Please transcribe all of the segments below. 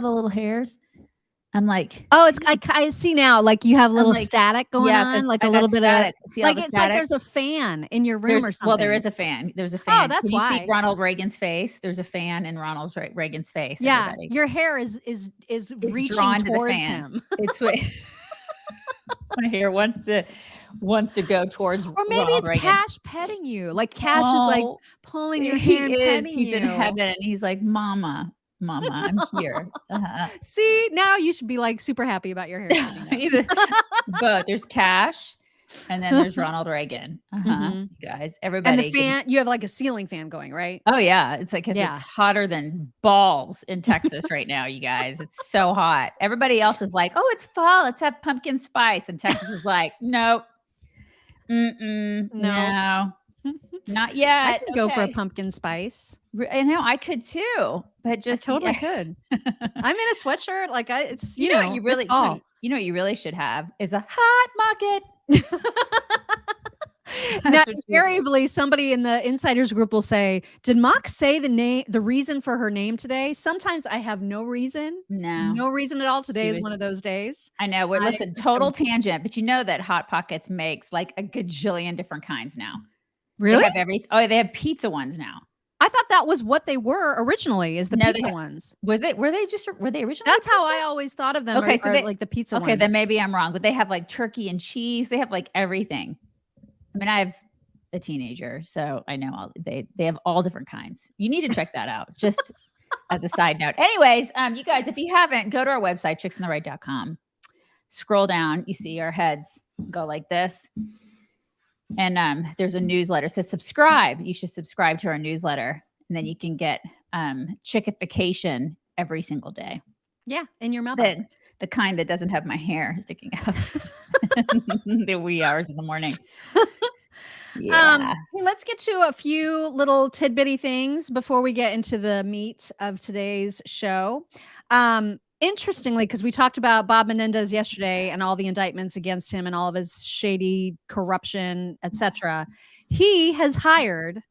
the little hairs? I'm like, oh, I see now. Like you have a I'm little like, static going yeah, on, because like I a got little bit of static. See all like the it's like static? there's a fan in your room or There something. is a fan. There's a Oh, fan. that's Can you see why. Ronald Reagan's face? There's a fan in Ronald Reagan's face, Yeah, everybody. your hair is It's reaching drawn to the towards fan. him. It's what my hair wants to go towards Or maybe Ronald it's Reagan. Cash petting you. Like Cash is like Oh, pulling your hair he and is. petting He's in you. heaven, and he's like, "Mama, mama, I'm here." See, now you should be like super happy about your hair standing up. Either both. There's Cash, and then there's Ronald Reagan. Mhm. You guys, And the everybody. fan, you have like a ceiling fan going, right? Oh yeah, it's like because it's Yeah. hotter than balls in Texas right now, you guys. It's so hot. Everybody else is like, "Oh, it's fall. Let's have pumpkin spice," and Texas is like, "Nope, No. no, not I yet." could go for a Okay, pumpkin spice. I know I could too, but I just totally yeah. could. I'm in a sweatshirt, like it's You know what you it's really, fall. you know what you really should have is a hot market. Now, That's what you. invariably, somebody in the insiders group will say, "Did Mock say the reason for her name today?" Sometimes I have no reason No, at all. Today she is was. one of those days. I know. We're I listen, just go total tangent, but you know that Hot Pockets makes like a gajillion different kinds now. They Really? have they have pizza ones now. I thought that was what they were originally, is the No, they pizza ones. were they originally That's how I pizza? always thought of them, Okay, so are they like the pizza okay, ones. then maybe I'm wrong, but they have like turkey and cheese. They have like everything. I mean, I have a teenager, so I know they have all different kinds. You need to check that out. Just as a side note. Anyways, you guys, if you haven't, go to our website, chicksontheright.com. Scroll down, you see our heads go like this. And there's a newsletter. It says subscribe. You should subscribe to our newsletter. And then you can get chickification every single day. Yeah, in your mailbox. The kind that doesn't have my hair sticking out the wee hours in the morning. Yeah. Hey, let's get to a few little tidbitty things before we get into the meat of today's show. Interestingly, because we talked about Bob Menendez yesterday and all the indictments against him and all of his shady corruption, etc. He has hired.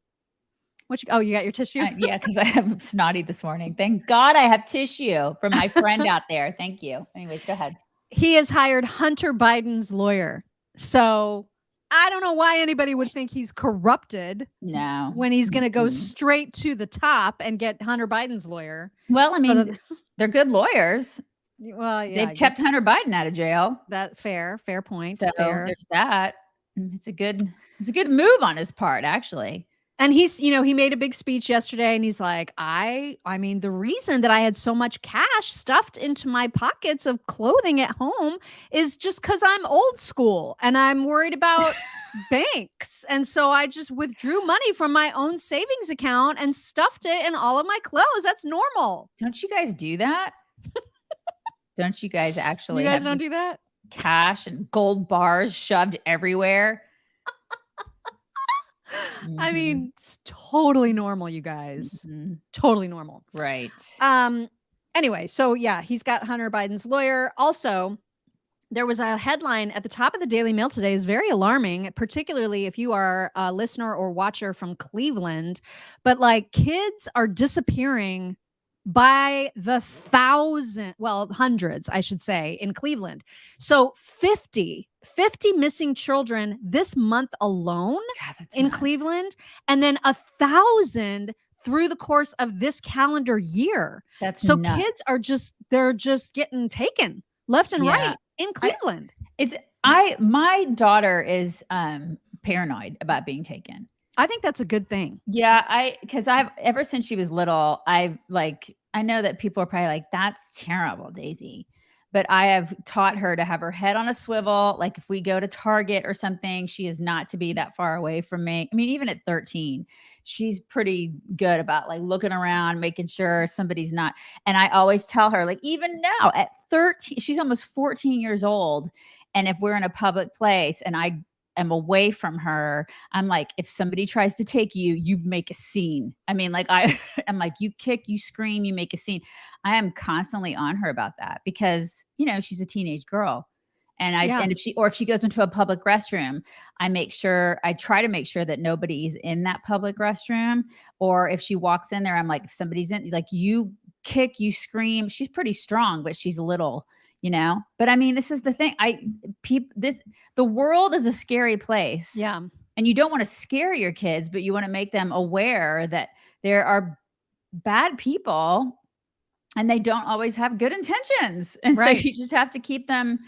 Oh, you got your tissue? Yeah, because I have snotty this morning. Thank God I have tissue from my friend out there. Thank you. Anyways, go ahead. He has hired Hunter Biden's lawyer. So I don't know why anybody would think he's corrupted. No. When he's going to go straight to the top and get Hunter Biden's lawyer. Well, I mean, they're good lawyers. Well, yeah, they've kept Hunter Biden out of jail. That fair point. So there's that. It's a good move on his part, actually. And he's, he made a big speech yesterday and he's like, I mean, the reason that I had so much cash stuffed into my pockets of clothing at home is just because I'm old school and I'm worried about banks. And so I just withdrew money from my own savings account and stuffed it in all of my clothes. That's normal. Don't you guys do that? Don't you guys actually? You guys don't do that? Cash and gold bars shoved everywhere. I mean, it's totally normal, you guys. Totally normal. Right. Anyway, so yeah, he's got Hunter Biden's lawyer. Also, there was a headline at the top of the Daily Mail today, is very alarming, particularly if you are a listener or watcher from Cleveland. But like, kids are disappearing by the hundreds, I should say, in Cleveland. So 50 missing children this month alone in nuts. Cleveland, and then 1,000 through the course of this calendar year. That's so nuts. Kids are just getting taken left and right in Cleveland. My daughter is paranoid about being taken. I think that's a good thing. Yeah, because I've ever since she was little, I know that people are probably like, that's terrible, Daisy. But I have taught her to have her head on a swivel. Like if we go to Target or something, she is not to be that far away from me. I mean, even at 13, she's pretty good about like looking around, making sure somebody's not. And I always tell her, like, even now at 13, she's almost 14 years old. And if we're in a public place and I am away from her, I'm like, if somebody tries to take you, you make a scene. I mean, like I'm like, you kick, you scream, you make a scene. I am constantly on her about that because, she's a teenage girl. And and if she goes into a public restroom, I try to make sure that nobody's in that public restroom. Or if she walks in there, I'm like, if somebody's in, like, you kick, you scream. She's pretty strong, but she's little, you know? But I mean, this is the thing. The world is a scary place. Yeah. And you don't want to scare your kids, but you want to make them aware that there are bad people and they don't always have good intentions. And Right. so you just have to keep them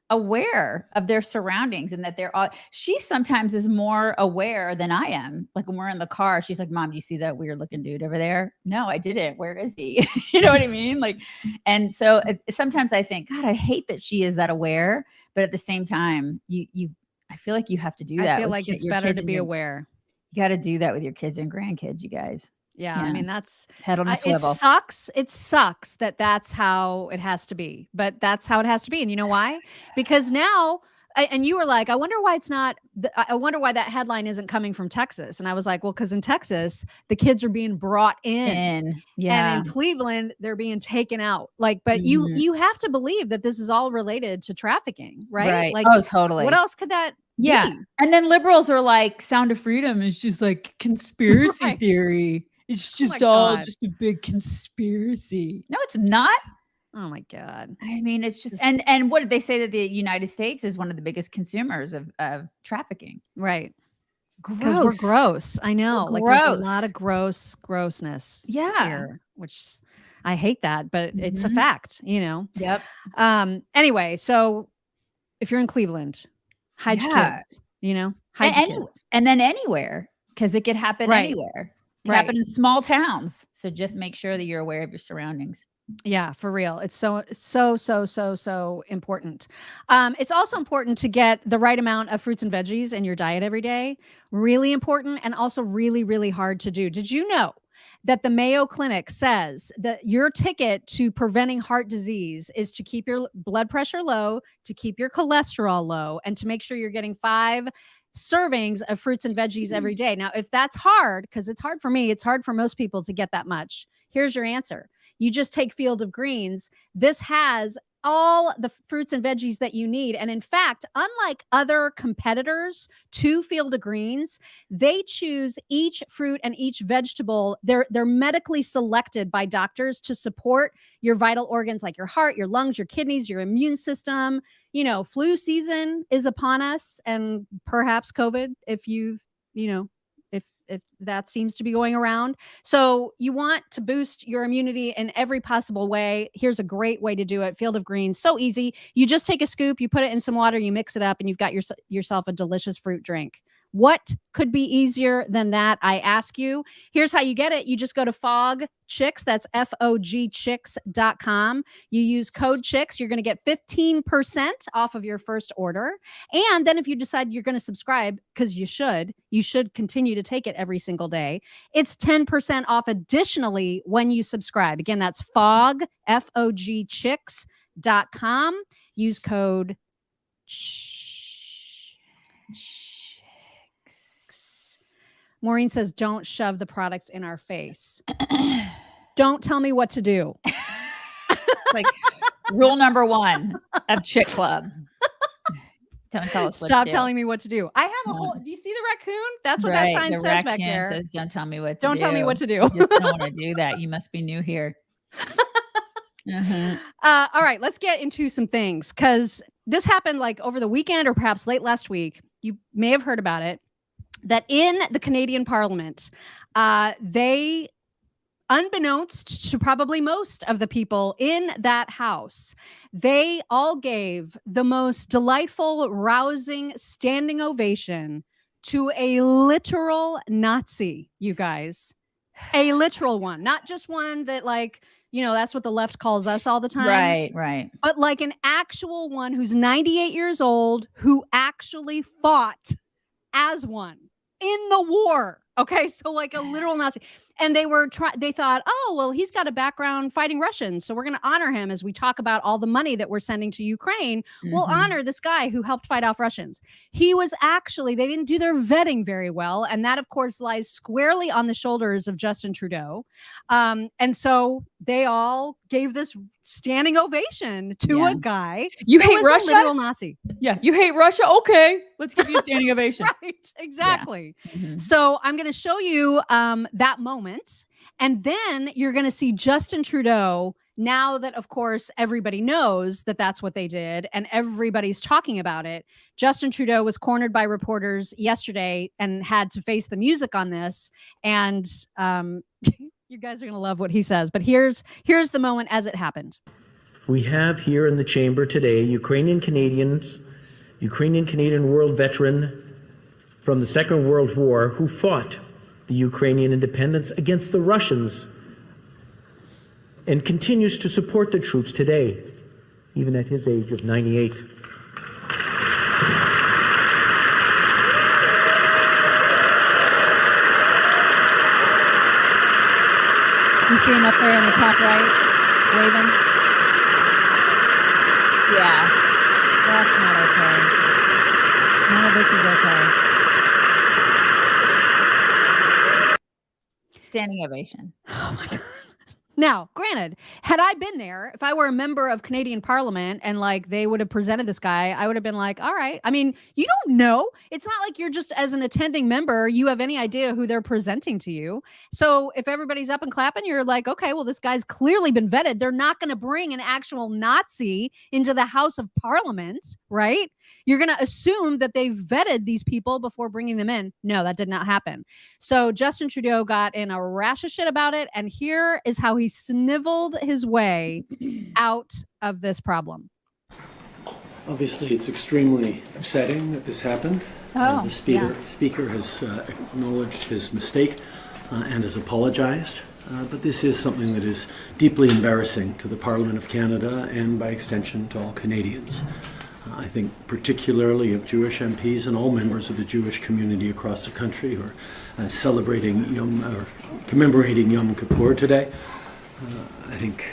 aware of their surroundings and that they're all, she sometimes is more aware than I am. Like when we're in the car, she's like, Mom, do you see that weird looking dude over there? No, I didn't. Where is he? You know what I mean? Like, and so sometimes I think, God, I hate that she is that aware, but at the same time, I feel like you have to do that. I feel like it's better to be aware. You got to do that with your kids and grandkids, you guys. Yeah, I mean, that's head on a swivel. It sucks that that's how it has to be, but that's how it has to be. And you know why? Because now, and you were like, I wonder why it's not, I wonder why that headline isn't coming from Texas. And I was like, well, because in Texas, the kids are being brought in. Yeah. And in Cleveland, they're being taken out. Like, but you have to believe that this is all related to trafficking, right? Right. Like, oh, totally. What else could that be? And then liberals are like, Sound of Freedom is just like conspiracy theory. It's just just a big conspiracy. No, it's not. Oh my God. I mean, it's just, and what did they say that the United States is one of the biggest consumers of trafficking? Right. Because we're gross. I know. Like there's a lot of grossness here, which I hate that, but it's a fact, you know? Yep. Anyway, so if you're in Cleveland, hide your kids, you know? Hide your kids. And then anywhere, because it could happen anywhere. It happen in small towns. So just make sure that you're aware of your surroundings. Yeah, for real. It's so important. It's also important to get the right amount of fruits and veggies in your diet every day. Really important, and also really, really hard to do. Did you know that the Mayo Clinic says that your ticket to preventing heart disease is to keep your blood pressure low, to keep your cholesterol low, and to make sure you're getting 5 servings of fruits and veggies every day. Now, if that's hard, because it's hard for me, it's hard for most people to get that much. Here's your answer. You just take Field of Greens. This has all the fruits and veggies that you need. And in fact, unlike other competitors to Field of Greens, they choose each fruit and each vegetable. They're medically selected by doctors to support your vital organs like your heart, your lungs, your kidneys, your immune system. You know, flu season is upon us, and perhaps COVID if that seems to be going around. So you want to boost your immunity in every possible way. Here's a great way to do it. Field of Greens, so easy. You just take a scoop, you put it in some water, you mix it up, and you've got yourself a delicious fruit drink. What could be easier than that? I ask you. Here's how you get it. You just go to FOG Chicks. That's FOGchicks.com. You use code Chicks. You're going to get 15% off of your first order. And then if you decide you're going to subscribe, because you should continue to take it every single day, it's 10% off additionally when you subscribe. Again, that's FOG, FOGchicks.com. Use code Maureen says, don't shove the products in our face. Don't tell me what to do. It's like rule number 1 of Chick Club. Don't tell us what to do. Stop telling me what to do. I have a whole, do you see the raccoon? That's what that sign says back there. Says, don't tell me what to do. Don't tell me what to do. I just don't want to do that. You must be new here. All right, let's get into some things, because this happened like over the weekend or perhaps late last week. You may have heard about it. That in the Canadian Parliament, they, unbeknownst to probably most of the people in that house, they all gave the most delightful, rousing standing ovation to a literal Nazi, you guys. A literal one, not just one that, like, you know, that's what the left calls us all the time. Right. But like an actual one who's 98 years old, who actually fought as one in the war. Okay, so like a literal Nazi. And they thought, oh, well, he's got a background fighting Russians, so we're going to honor him as we talk about all the money that we're sending to Ukraine. We'll honor this guy who helped fight off Russians. He was actually, they didn't do their vetting very well. And that, of course, lies squarely on the shoulders of Justin Trudeau. And so they all gave this standing ovation to a guy. You hate Russia? A literal Nazi. Yeah, you hate Russia? Okay, let's give you a standing ovation. Right, exactly. So I'm going to show you that moment. And then you're going to see Justin Trudeau, now that, of course, everybody knows that that's what they did and everybody's talking about it. Justin Trudeau was cornered by reporters yesterday and had to face the music on this. And you guys are going to love what he says. But here's the moment as it happened. We have here in the chamber today Ukrainian Canadian world veteran from the Second World War who fought the Ukrainian independence against the Russians and continues to support the troops today, even at his age of 98. You see him up there in the top right, waving? Yeah. That's not okay. None of this is okay. Standing ovation. Oh my God. Now, granted, had I been there, if I were a member of Canadian Parliament and like they would have presented this guy, I would have been like, all right. I mean, you don't know. It's not like you're just as an attending member, you have any idea who they're presenting to you. So if everybody's up and clapping, you're like, okay, well, this guy's clearly been vetted. They're not going to bring an actual Nazi into the House of Parliament, right? You're going to assume that they vetted these people before bringing them in. No, that did not happen. So Justin Trudeau got in a rash of shit about it. And here is how he sniveled his way out of this problem. Obviously, it's extremely upsetting that this happened. The speaker has acknowledged his mistake and has apologized. But this is something that is deeply embarrassing to the Parliament of Canada and by extension to all Canadians. I think particularly of Jewish MPs and all members of the Jewish community across the country who are commemorating Yom Kippur today. I think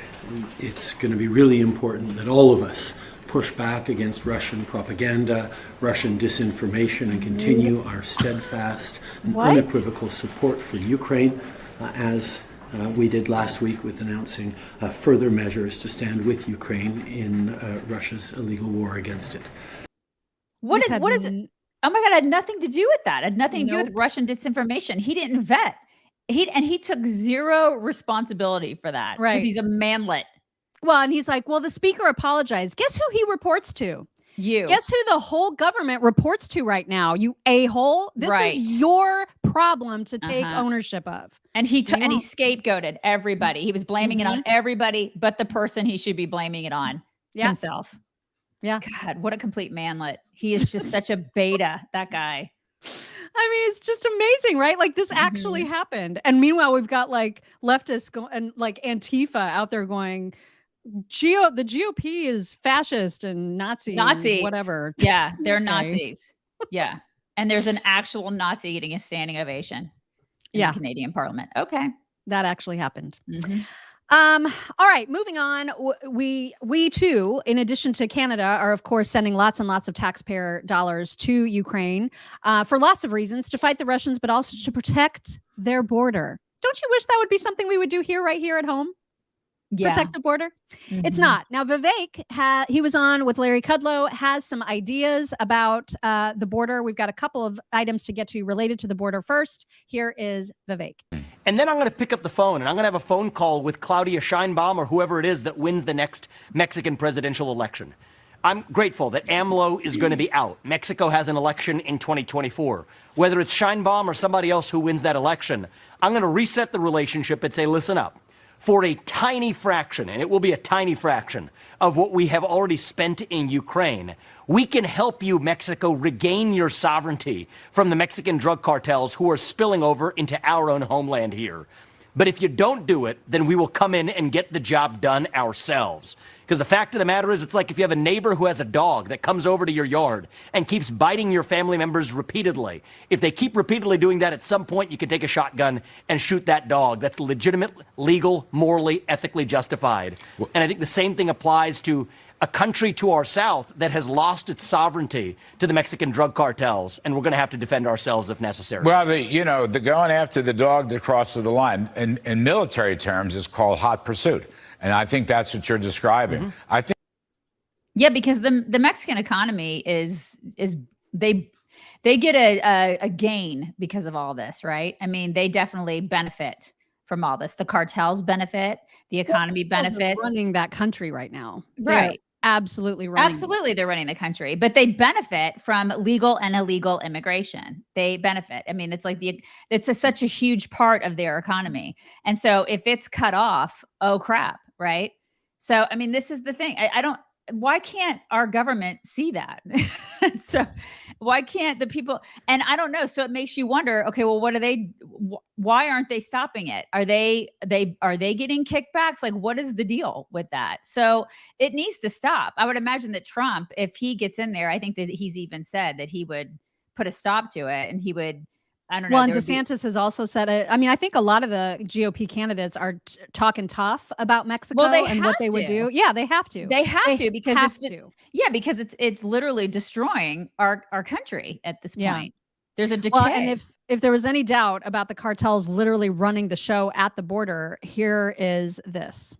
it's going to be really important that all of us push back against Russian propaganda, Russian disinformation, and continue our steadfast and unequivocal support for Ukraine, as we did last week with announcing further measures to stand with Ukraine in Russia's illegal war against it. What is it? Oh my God, it had nothing to do with that. It had nothing to do with Russian disinformation. He didn't vet. He took zero responsibility for that. Right. Because he's a manlet. Well, and he's like, well, the speaker apologized. Guess who he reports to? You. Guess who the whole government reports to right now? You a-hole. This is your problem to take ownership of. And he scapegoated everybody. He was blaming it on everybody but the person he should be blaming it on, himself. Yeah. God, what a complete manlet. He is just such a beta, that guy. I mean, it's just amazing, right? Like this actually happened. And meanwhile, we've got like leftists and like Antifa out there going, the GOP is fascist and Nazis, whatever. Yeah, they're Nazis. Yeah. And there's an actual Nazi getting a standing ovation in the Canadian Parliament. Okay. That actually happened. All right, moving on. We too, in addition to Canada, are of course sending lots and lots of taxpayer dollars to Ukraine for lots of reasons, to fight the Russians, but also to protect their border. Don't you wish that would be something we would do right here at home? Protect the border. It's not. Now, Vivek, he was on with Larry Kudlow, has some ideas about the border. We've got a couple of items to get to related to the border. First, here is Vivek. And then I'm going to pick up the phone and I'm going to have a phone call with Claudia Sheinbaum or whoever it is that wins the next Mexican presidential election. I'm grateful that AMLO is going to be out. Mexico has an election in 2024. Whether it's Sheinbaum or somebody else who wins that election, I'm going to reset the relationship and say, listen up. For a tiny fraction, and it will be a tiny fraction, of what we have already spent in Ukraine, we can help you, Mexico, regain your sovereignty from the Mexican drug cartels who are spilling over into our own homeland here. But if you don't do it, then we will come in and get the job done ourselves. Because the fact of the matter is, it's like if you have a neighbor who has a dog that comes over to your yard and keeps biting your family members repeatedly. If they keep repeatedly doing that, at some point you can take a shotgun and shoot that dog. That's legitimate, legal, morally, ethically justified. And I think the same thing applies to a country to our south that has lost its sovereignty to the Mexican drug cartels, and we're going to have to defend ourselves if necessary. Well, the going after the dog that crosses the line, in military terms, is called hot pursuit. And I think that's what you're describing. I think. Yeah, because the Mexican economy is they get a gain because of all this, right? I mean, they definitely benefit from all this. The cartels benefit, the economy benefits. Running that country right now. Right. Absolutely running. Absolutely, they're running the country, but they benefit from legal and illegal immigration. They benefit. I mean, it's like such a huge part of their economy. And so if it's cut off, oh crap, right? So, I mean, this is the thing. Why can't our government see that? So why can't the people, and I don't know. So it makes you wonder, okay, well, why aren't they stopping it? Are they getting kickbacks? Like, what is the deal with that? So it needs to stop. I would imagine that Trump, if he gets in there, I think that he's even said that he would put a stop to it, and he would, I don't know. Well, and DeSantis has also said it. I mean, I think a lot of the GOP candidates are talking tough about Mexico and what they would do. Yeah, they have to. They have to because it's literally destroying our country at this point. There's a decay. Well, and if there was any doubt about the cartels literally running the show at the border, here is this.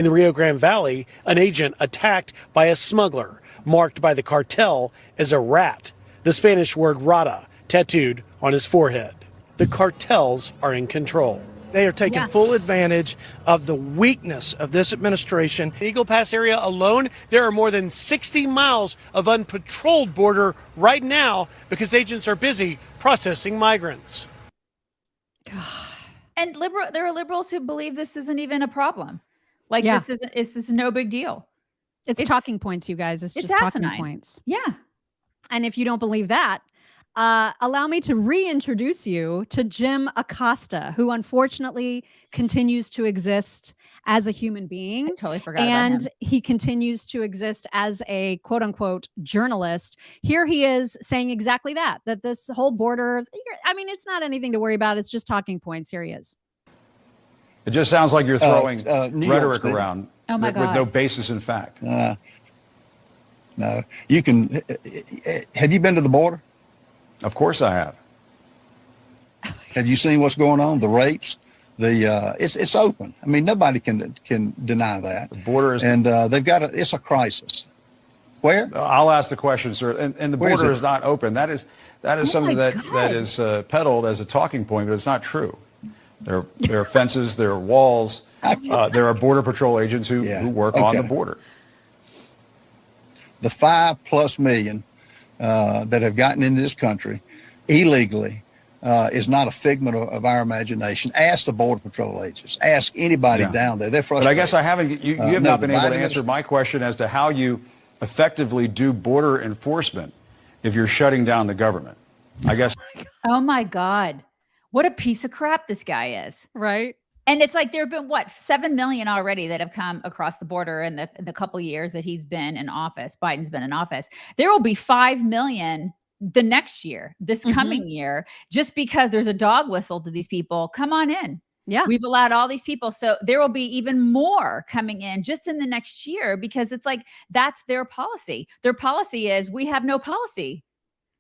In the Rio Grande Valley, an agent attacked by a smuggler marked by the cartel as a rat, the Spanish word rata, tattooed on his forehead. The cartels are in control. They are taking full advantage of the weakness of this administration. Eagle Pass area alone, there are more than 60 miles of unpatrolled border right now because agents are busy processing migrants. And there are liberals who believe this isn't even a problem. Like this is no big deal. It's talking points, you guys. It's just talking points. Yeah. And if you don't believe that, allow me to reintroduce you to Jim Acosta, who unfortunately continues to exist as a human being. I totally forgot about him. And he continues to exist as a quote unquote journalist. Here he is saying exactly that this whole border, I mean, it's not anything to worry about. It's just talking points. Here he is. It just sounds like you're throwing rhetoric around with no basis in fact. No, you can. Have you been to the border? Of course I have. Have you seen what's going on? The rapes, it's open. I mean, nobody can deny that. The border is, and they've got it's a crisis. Where? I'll ask the question, sir. And the border is not open. That is something that is peddled as a talking point, but it's not true. There are fences, there are walls, there are border patrol agents who work on the border. The 5+ million that have gotten into this country illegally is not a figment of our imagination. Ask the border patrol agents. Ask anybody down there. They're frustrated. But I guess I haven't. You have not been able to answer my question as to how you effectively do border enforcement if you're shutting down the government. I guess. Oh my God, what a piece of crap this guy is! Right. And it's like there have been 7 million already that have come across the border in the couple of years that he's been in office. Biden's been in office. There will be 5 million the next year, this coming year, just because there's a dog whistle to these people. Come on in. Yeah. We've allowed all these people. So there will be even more coming in just in the next year, because it's like, that's their policy. Their policy is, we have no policy.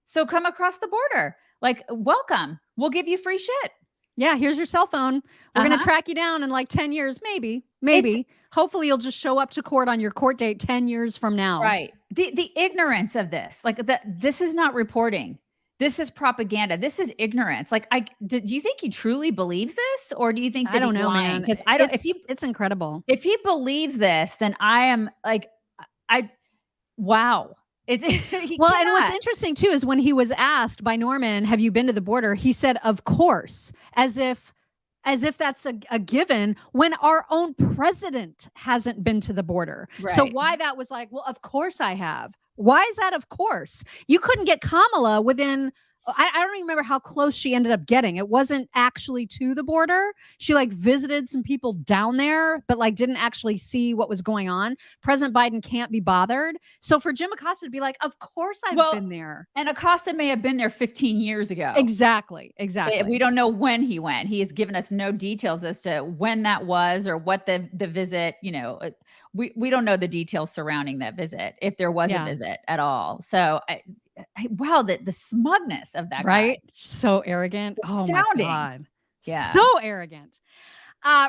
So come across the border. Like, welcome. We'll give you free shit. Yeah, here's your cell phone. We're going to track you down in like 10 years, maybe. Hopefully you'll just show up to court on your court date 10 years from now. Right. The ignorance of this, like this is not reporting. This is propaganda. This is ignorance. Like, do you think he truly believes this, or do you think that I don't he's know, lying? man. Because I don't. It's incredible. If he believes this, then I am like, wow. And what's interesting too is when he was asked by Norman, "Have you been to the border?" He said, "Of course," as if that's a given when our own president hasn't been to the border. Right. So why that was like, well, of course I have. Why is that? Of course. You couldn't get Kamala within, I don't even remember how close she ended up getting. It wasn't actually to the border. She like visited some people down there, but like didn't actually see what was going on. President Biden can't be bothered. So for Jim Acosta to be like, of course I've been there. And Acosta may have been there 15 years ago. Exactly. We don't know when he went. He has given us no details as to when that was or what the visit, we don't know the details surrounding that visit, if there was a visit at all. So wow, the smugness of that guy. Guy. So arrogant. It's astounding. My God. Yeah. So arrogant.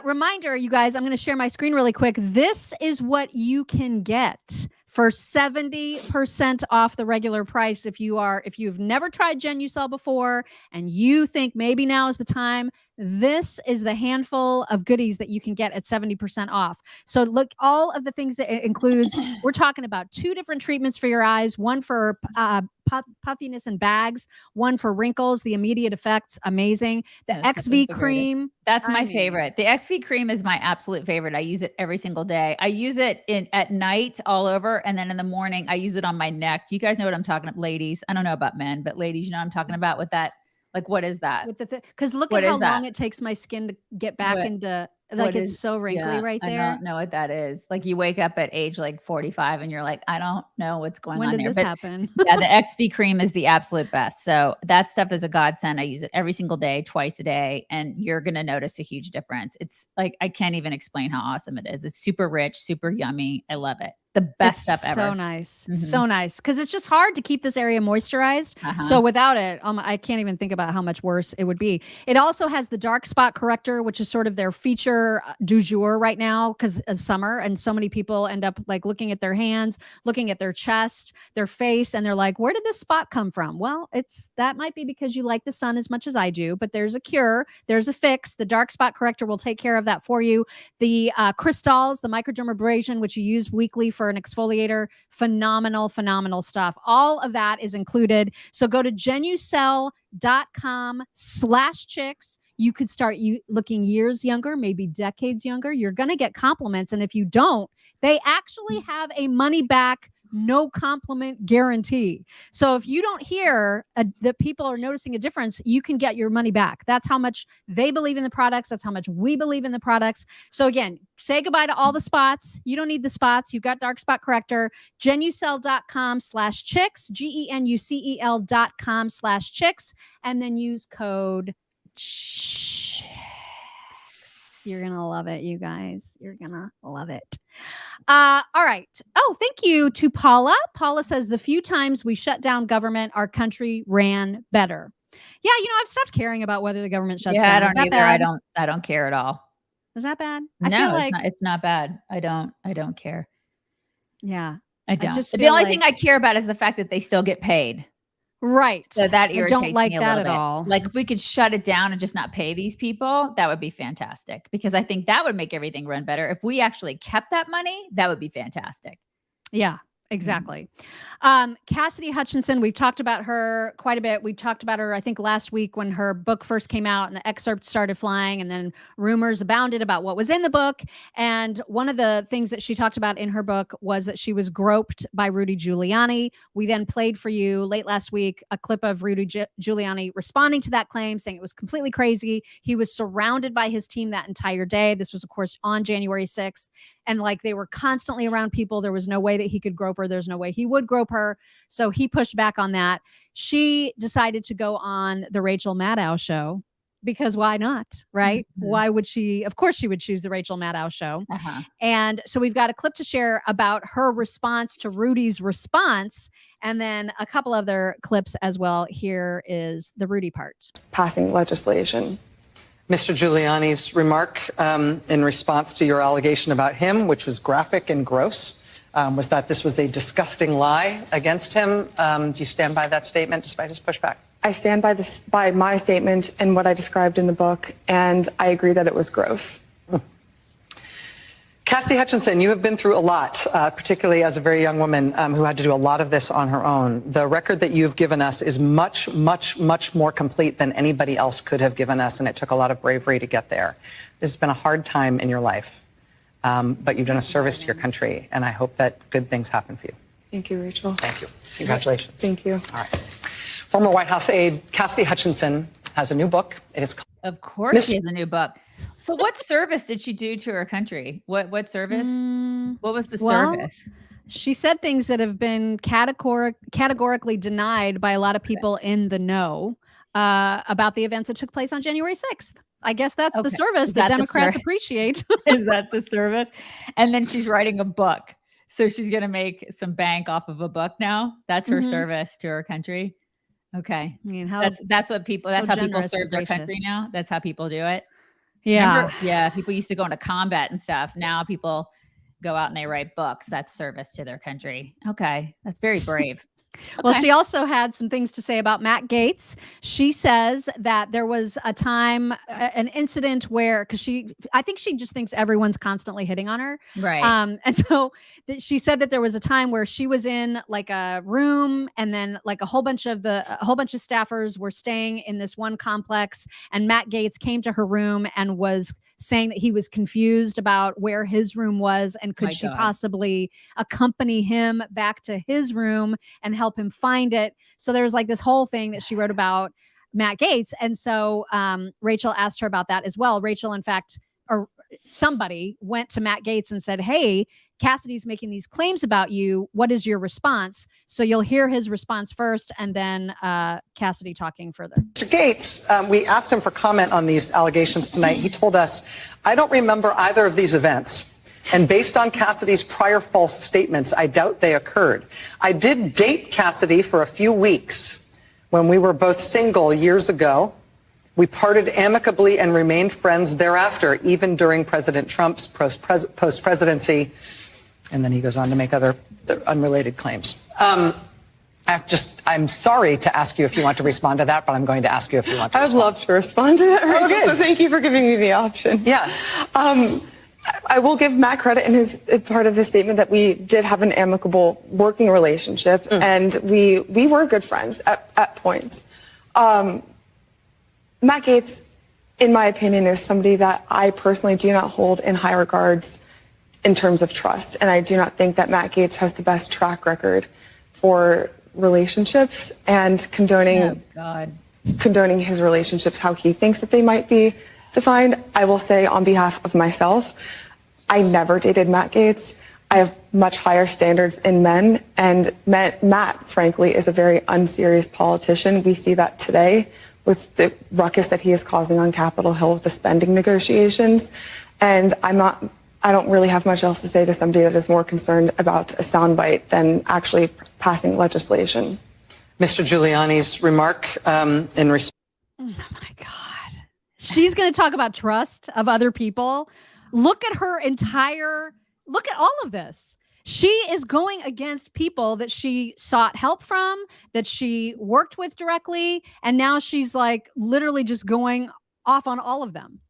Reminder, you guys, I'm going to share my screen really quick. This is what you can get for 70% off the regular price. If you've never tried Genucel before and you think maybe now is the time, this is the handful of goodies that you can get at 70% off. So look, all of the things that it includes, we're talking about 2 different treatments for your eyes, one for puffiness and bags, one for wrinkles, the immediate effects, amazing. The XV cream. That's my favorite. The XV cream is my absolute favorite. I use it every single day. I use it at night all over. And then in the morning, I use it on my neck. You guys know what I'm talking about, ladies. I don't know about men, but ladies, you know what I'm talking about with that. Like, what is that? With the because look at how long it takes my skin to get back into, like, it's so wrinkly right there. I don't know what that is. Like, you wake up at age like 45 and you're like, I don't know what's going on there. When did this happen? Yeah, the XV cream is the absolute best. So that stuff is a godsend. I use it every single day, twice a day, and you're going to notice a huge difference. It's like, I can't even explain how awesome it is. It's super rich, super yummy. I love it. The best stuff ever. So nice. So nice. Because it's just hard to keep this area moisturized. So without it, I can't even think about how much worse it would be. It also has the dark spot corrector, which is sort of their feature du jour right now because it's summer. And so many people end up like looking at their hands, looking at their chest, their face, and they're like, where did this spot come from? Well, that might be because you like the sun as much as I do, but there's a cure. There's a fix. The dark spot corrector will take care of that for you. The crystals, the microdermabrasion, which you use weekly for an exfoliator, phenomenal stuff. All of that is included. So go to genucel.com/chicks. You could start looking years younger, maybe decades younger. You're going to get compliments. And if you don't, they actually have a money back, no compliment guarantee. So if you don't hear that people are noticing a difference, you can get your money back. That's how much they believe in the products. That's how much we believe in the products. So again, say goodbye to all the spots. You don't need the spots. You've got dark spot corrector. Genucel.com/chicks, GENUCEL.com/chicks, and then use code CHICKS. You're going to love it, you guys. You're going to love it. All right. Oh, thank you to Paula. Paula says, the few times we shut down government, our country ran better. Yeah, I've stopped caring about whether the government shuts down. I don't either. I don't care at all. Is that bad? No, I feel like it's not bad. I don't care. Yeah. I don't. The only thing I care about is the fact that they still get paid. Right. So that irritates me a little bit. I don't like that at all. Like, if we could shut it down and just not pay these people, that would be fantastic, because I think that would make everything run better. If we actually kept that money, that would be fantastic. Yeah. Exactly. Cassidy Hutchinson, we've talked about her quite a bit. We talked about her, I think, last week when her book first came out and the excerpts started flying, and then rumors abounded about what was in the book. And one of the things that she talked about in her book was that she was groped by Rudy Giuliani. We then played for you late last week a clip of Rudy Giuliani responding to that claim, saying it was completely crazy. He was surrounded by his team that entire day. This was, of course, on January 6th. And like, they were constantly around people. There was no way that he could grope her. There's no way he would grope her. So he pushed back on that. She decided to go on the Rachel Maddow show, because why not? Right? Mm-hmm. Why would she? Of course she would choose the Rachel Maddow show. And so we've got a clip to share about her response to Rudy's response, and then a couple other clips as well. Here is the Rudy part. Passing legislation. Mr. Giuliani's remark in response to your allegation about him, which was graphic and gross, was that this was a disgusting lie against him. Do you stand by that statement despite his pushback? I stand by my statement and what I described in the book, and I agree that it was gross. Cassidy Hutchinson, you have been through a lot, particularly as a very young woman who had to do a lot of this on her own. The record that you've given us is much, much, much more complete than anybody else could have given us, and it took a lot of bravery to get there. This has been a hard time in your life, but you've done a service to your country, and I hope that good things happen for you. Thank you, Rachel. Thank you. Congratulations. Thank you. All right. Former White House aide Cassidy Hutchinson has a new book. It is called... Of course she has a new book. So what service did she do to her country? What service? What was the service? She said things that have been categorically denied by a lot of people in the know about the events that took place on January 6th. I guess that's the service that Democrats appreciate. Is that the service? And then she's writing a book. So she's going to make some bank off of a book now. That's her service to her country. Okay. I mean, that's what people, that's how people serve their country now. That's how people do it. Yeah. Remember? Yeah. People used to go into combat and stuff. Now people go out and they write books. That's service to their country. Okay. That's very brave. Well, Okay. she also had some things to say about Matt Gaetz. She says that there was a time, an incident where, I think she just thinks everyone's constantly hitting on her. Right. And so she said that there was a time where she was in like a room, and then like a whole bunch of staffers were staying in this one complex, and Matt Gaetz came to her room and was saying that he was confused about where his room was, and could she possibly accompany him back to his room and help him find it. So there's like this whole thing that she wrote about Matt Gaetz. And so Rachel asked her about that as well. Rachel, in fact, or somebody went to Matt Gaetz and said, hey, Cassidy's making these claims about you. What is your response? So you'll hear his response first, and then Cassidy talking further. Mr. Gaetz, we asked him for comment on these allegations tonight. He told us, I don't remember either of these events. And based on Cassidy's prior false statements, I doubt they occurred. I did date Cassidy for a few weeks when we were both single years ago. We parted amicably and remained friends thereafter, even during President Trump's post-presidency. And then he goes on to make other unrelated claims. I'm sorry to ask you if you want to respond to that, but I'm going to ask you if you want to respond. I would love to respond to that, Rachel, Okay. so thank you for giving me the option. Yeah. I will give Matt credit in his part of his statement that we did have an amicable working relationship, and we were good friends at points. Matt Gaetz, in my opinion, is somebody that I personally do not hold in high regards in terms of trust, and I do not think that Matt Gaetz has the best track record for relationships and condoning his relationships how he thinks that they might be defined. I will say on behalf of myself, I never dated Matt Gaetz. I have much higher standards in men, and Matt, frankly, is a very unserious politician. We see that today with the ruckus that he is causing on Capitol Hill with the spending negotiations. And I don't really have much else to say to somebody that is more concerned about a soundbite than actually passing legislation. Mr. Giuliani's remark in response. Oh my God. She's going to talk about trust of other people. Look at look at all of this. She is going against people that she sought help from, that she worked with directly. And now she's like literally just going off on all of them.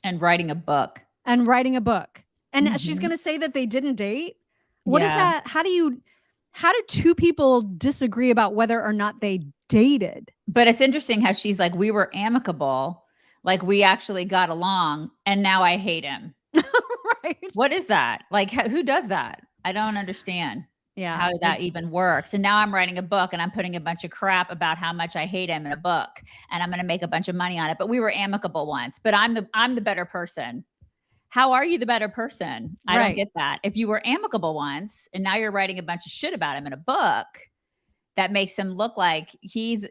And writing a book. And she's going to say that they didn't date. What is that? How do two people disagree about whether or not they dated? But it's interesting how she's like, we were amicable. Like we actually got along, and now I hate him. Right. What is that? Like, who does that? I don't understand how that even works. And now I'm writing a book, and I'm putting a bunch of crap about how much I hate him in a book, and I'm going to make a bunch of money on it. But we were amicable once, but I'm the better person. How are you the better person? I don't get that. If you were amicable once, and now you're writing a bunch of shit about him in a book, that makes him look like he's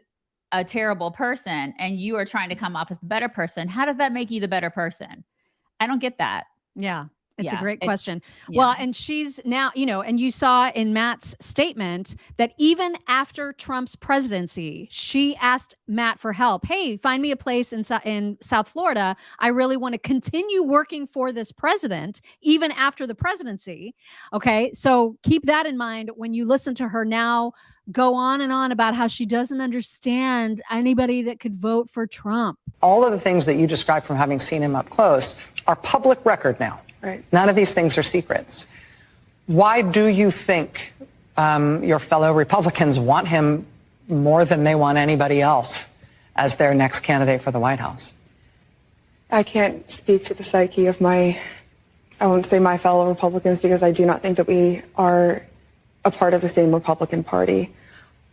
a terrible person, and you are trying to come off as the better person. How does that make you the better person? I don't get that. Yeah. It's a great question. Yeah. Well, and she's now, and you saw in Matt's statement that even after Trump's presidency, she asked Matt for help. Hey, find me a place in South Florida. I really want to continue working for this president, even after the presidency. Okay. So keep that in mind when you listen to her now go on and on about how she doesn't understand anybody that could vote for Trump. All of the things that you described from having seen him up close are public record now. Right. None of these things are secrets. Why do you think your fellow Republicans want him more than they want anybody else as their next candidate for the White House? I can't speak to the psyche of I won't say my fellow Republicans, because I do not think that we are a part of the same Republican Party.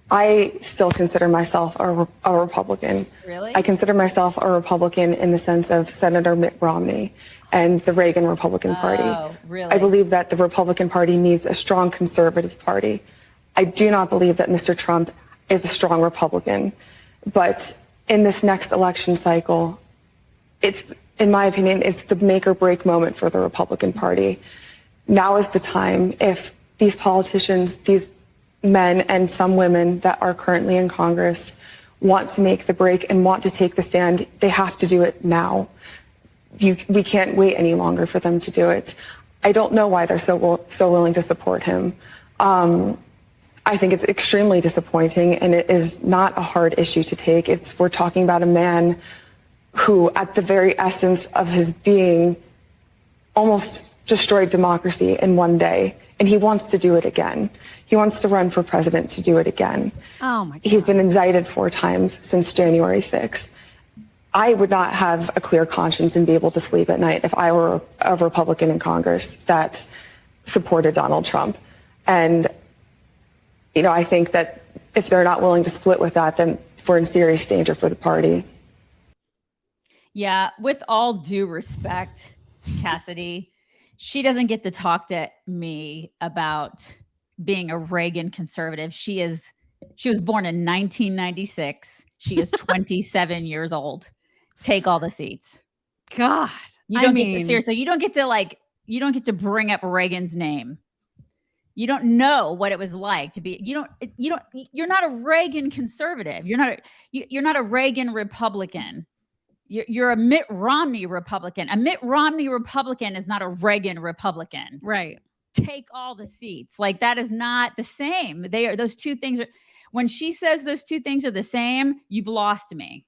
I still consider myself a Republican. Really? I consider myself a Republican in the sense of Senator Mitt Romney and the Reagan Republican Party. Oh, really? I believe that the Republican Party needs a strong conservative party. I do not believe that Mr. Trump is a strong Republican. But in this next election cycle, in my opinion, it's the make or break moment for the Republican Party. Now is the time. If these politicians, these men and some women that are currently in Congress want to make the break and want to take the stand, they have to do it now. We can't wait any longer for them to do it. I don't know why they're so willing to support him. I think it's extremely disappointing, and it is not a hard issue to take. We're talking about a man who, at the very essence of his being, almost destroyed democracy in one day, and he wants to do it again. He wants to run for president to do it again. Oh my God. He's been indicted 4 times since January 6th. I would not have a clear conscience and be able to sleep at night if I were a Republican in Congress that supported Donald Trump. And I think that if they're not willing to split with that, then we're in serious danger for the party. Yeah, with all due respect, Cassidy, she doesn't get to talk to me about being a Reagan conservative. She was born in 1996. She is 27 years old. Take all the seats. God, you don't get to, seriously, you don't get to bring up Reagan's name. You don't know what it was like to be, you're not a Reagan conservative. You're not a Reagan Republican. You're a Mitt Romney Republican. A Mitt Romney Republican is not a Reagan Republican. Right. Take all the seats. Like, that is not the same. Those two things are, when she says those two things are the same, you've lost me.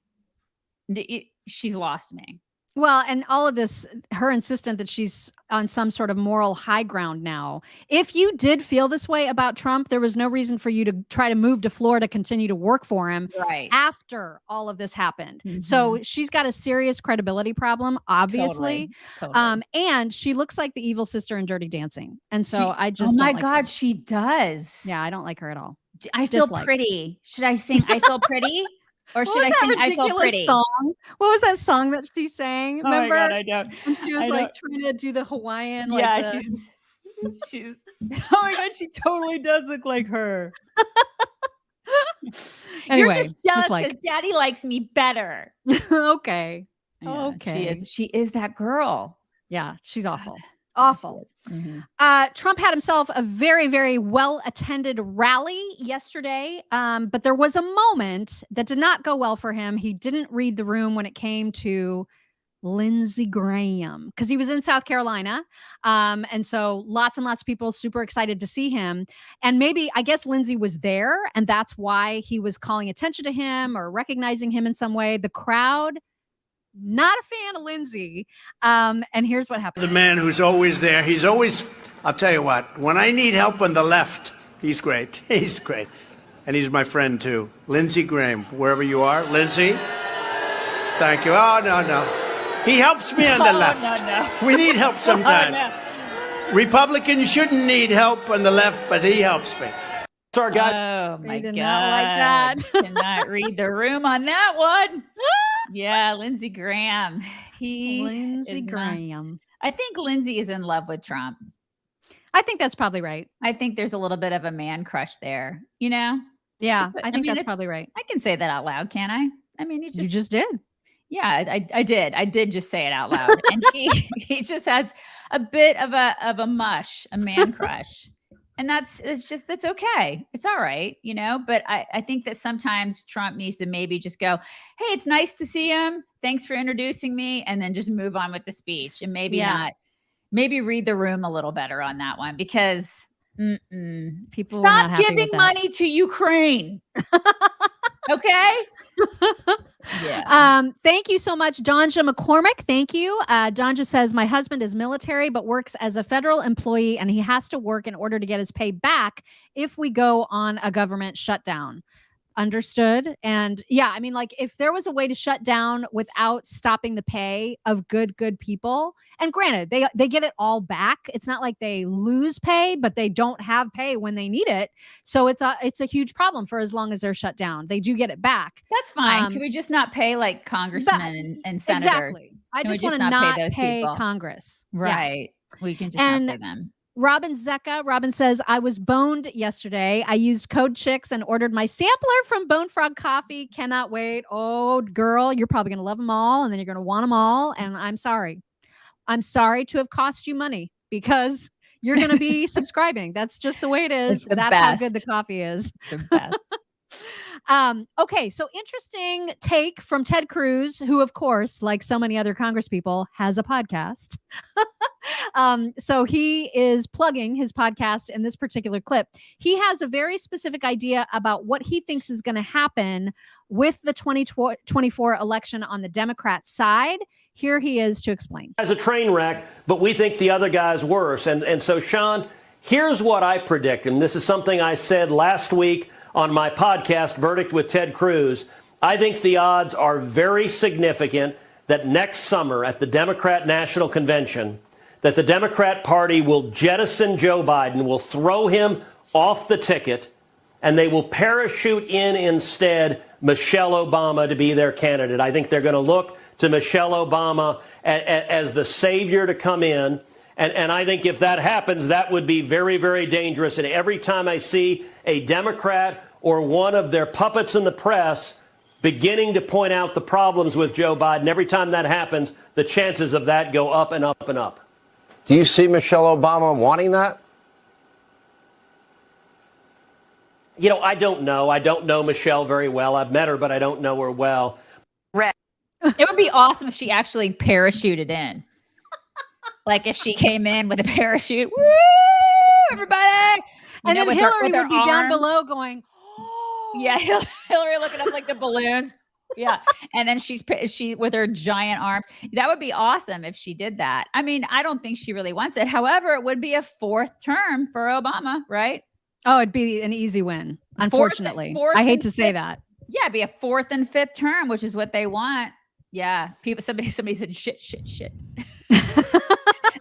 She's lost me. Well, and all of this, her insistent that she's on some sort of moral high ground now. If you did feel this way about Trump, there was no reason for you to try to move to Florida, continue to work for him after all of this happened. Mm-hmm. So she's got a serious credibility problem, obviously. Totally. And she looks like the evil sister in Dirty Dancing. And so I just, oh my God, she does. Yeah, I don't like her at all. I feel pretty. Should I sing I Feel Pretty? Or should I sing I Feel Pretty? Song? What was that song that she sang? Remember? Oh my God, I don't. And she was trying to do the Hawaiian. Yeah, she's. Oh my God, she totally does look like her. Anyway, you're just jealous because Daddy likes me better. Okay. Yeah, okay. She is that girl. Yeah, she's awful. Awful. Mm-hmm. Trump had himself a very, very well-attended rally yesterday, but there was a moment that did not go well for him. He didn't read the room when it came to Lindsey Graham because he was in South Carolina. And so lots and lots of people super excited to see him. And maybe, I guess Lindsey was there, and that's why he was calling attention to him or recognizing him in some way. The crowd, not a fan of Lindsey. And here's what happened. The man who's always there. He's always, I'll tell you what, when I need help on the left, he's great. He's great. And he's my friend too. Lindsey Graham, wherever you are. Lindsey, thank you. Oh, no. He helps me on the left. No. We need help sometimes. No. Republicans shouldn't need help on the left, but he helps me. Sorry, guys. Oh, my God. Not like that. Cannot read the room on that one. Yeah, Lindsey Graham. Lindsey Graham. I think Lindsey is in love with Trump. I think that's probably right. I think there's a little bit of a man crush there, Yeah, I think that's probably right. I can say that out loud, can't I? I mean, you just did. Yeah, I did. I did just say it out loud. And he just has a bit of a man crush. And that's okay. It's all right, but I think that sometimes Trump needs to maybe just go, hey, it's nice to see him. Thanks for introducing me. And then just move on with the speech and maybe read the room a little better on that one because people stop giving money to Ukraine. Okay. Yeah. Thank you so much, Donja McCormick. Thank you. Donja says, my husband is military, but works as a federal employee, and he has to work in order to get his pay back if we go on a government shutdown. Understood. And yeah, I mean, like if there was a way to shut down without stopping the pay of good people, and granted, they get it all back. It's not like they lose pay, but they don't have pay when they need it. So it's a huge problem for as long as they're shut down. They do get it back. That's fine. Can we just not pay like congressmen and senators? Exactly. I just want to not pay Congress. Right. Yeah. We can just not pay them. Robin says, I was boned yesterday. I used code Chicks and ordered my sampler from Bone Frog Coffee. Cannot wait. Oh, girl, you're probably going to love them all. And then you're going to want them all. And I'm sorry. I'm sorry to have cost you money because you're going to be subscribing. That's just the way it is. That's how good the coffee is. The best. Okay, so interesting take from Ted Cruz, who, of course, like so many other congresspeople, has a podcast. So he is plugging his podcast in this particular clip. He has a very specific idea about what he thinks is going to happen with the 2024 election on the Democrat side. Here he is to explain. As a train wreck, but we think the other guy's worse. And so, Sean, here's what I predict, and this is something I said last week on my podcast, Verdict with Ted Cruz. I think the odds are very significant that next summer at the Democrat National Convention, that the Democrat Party will jettison Joe Biden, will throw him off the ticket, and they will parachute in instead Michelle Obama to be their candidate. I think they're going to look to Michelle Obama as the savior to come in. And I think if that happens, that would be very, very dangerous. And every time I see a Democrat or one of their puppets in the press beginning to point out the problems with Joe Biden, every time that happens, the chances of that go up and up and up. Do you see Michelle Obama wanting that? You know, I don't know. I don't know Michelle very well. I've met her, but I don't know her well. It would be awesome if she actually parachuted in. Like if she came in with a parachute, woo, everybody. And then with Hillary her would be down below going, oh. Yeah, Hillary looking up like the balloons. Yeah. And then she with her giant arms. That would be awesome if she did that. I mean, I don't think she really wants it. However, it would be a fourth term for Obama, right? Oh, it'd be an easy win. Unfortunately. I hate to say that. Yeah, it'd be a fourth and fifth term, which is what they want. Yeah. Somebody said shit.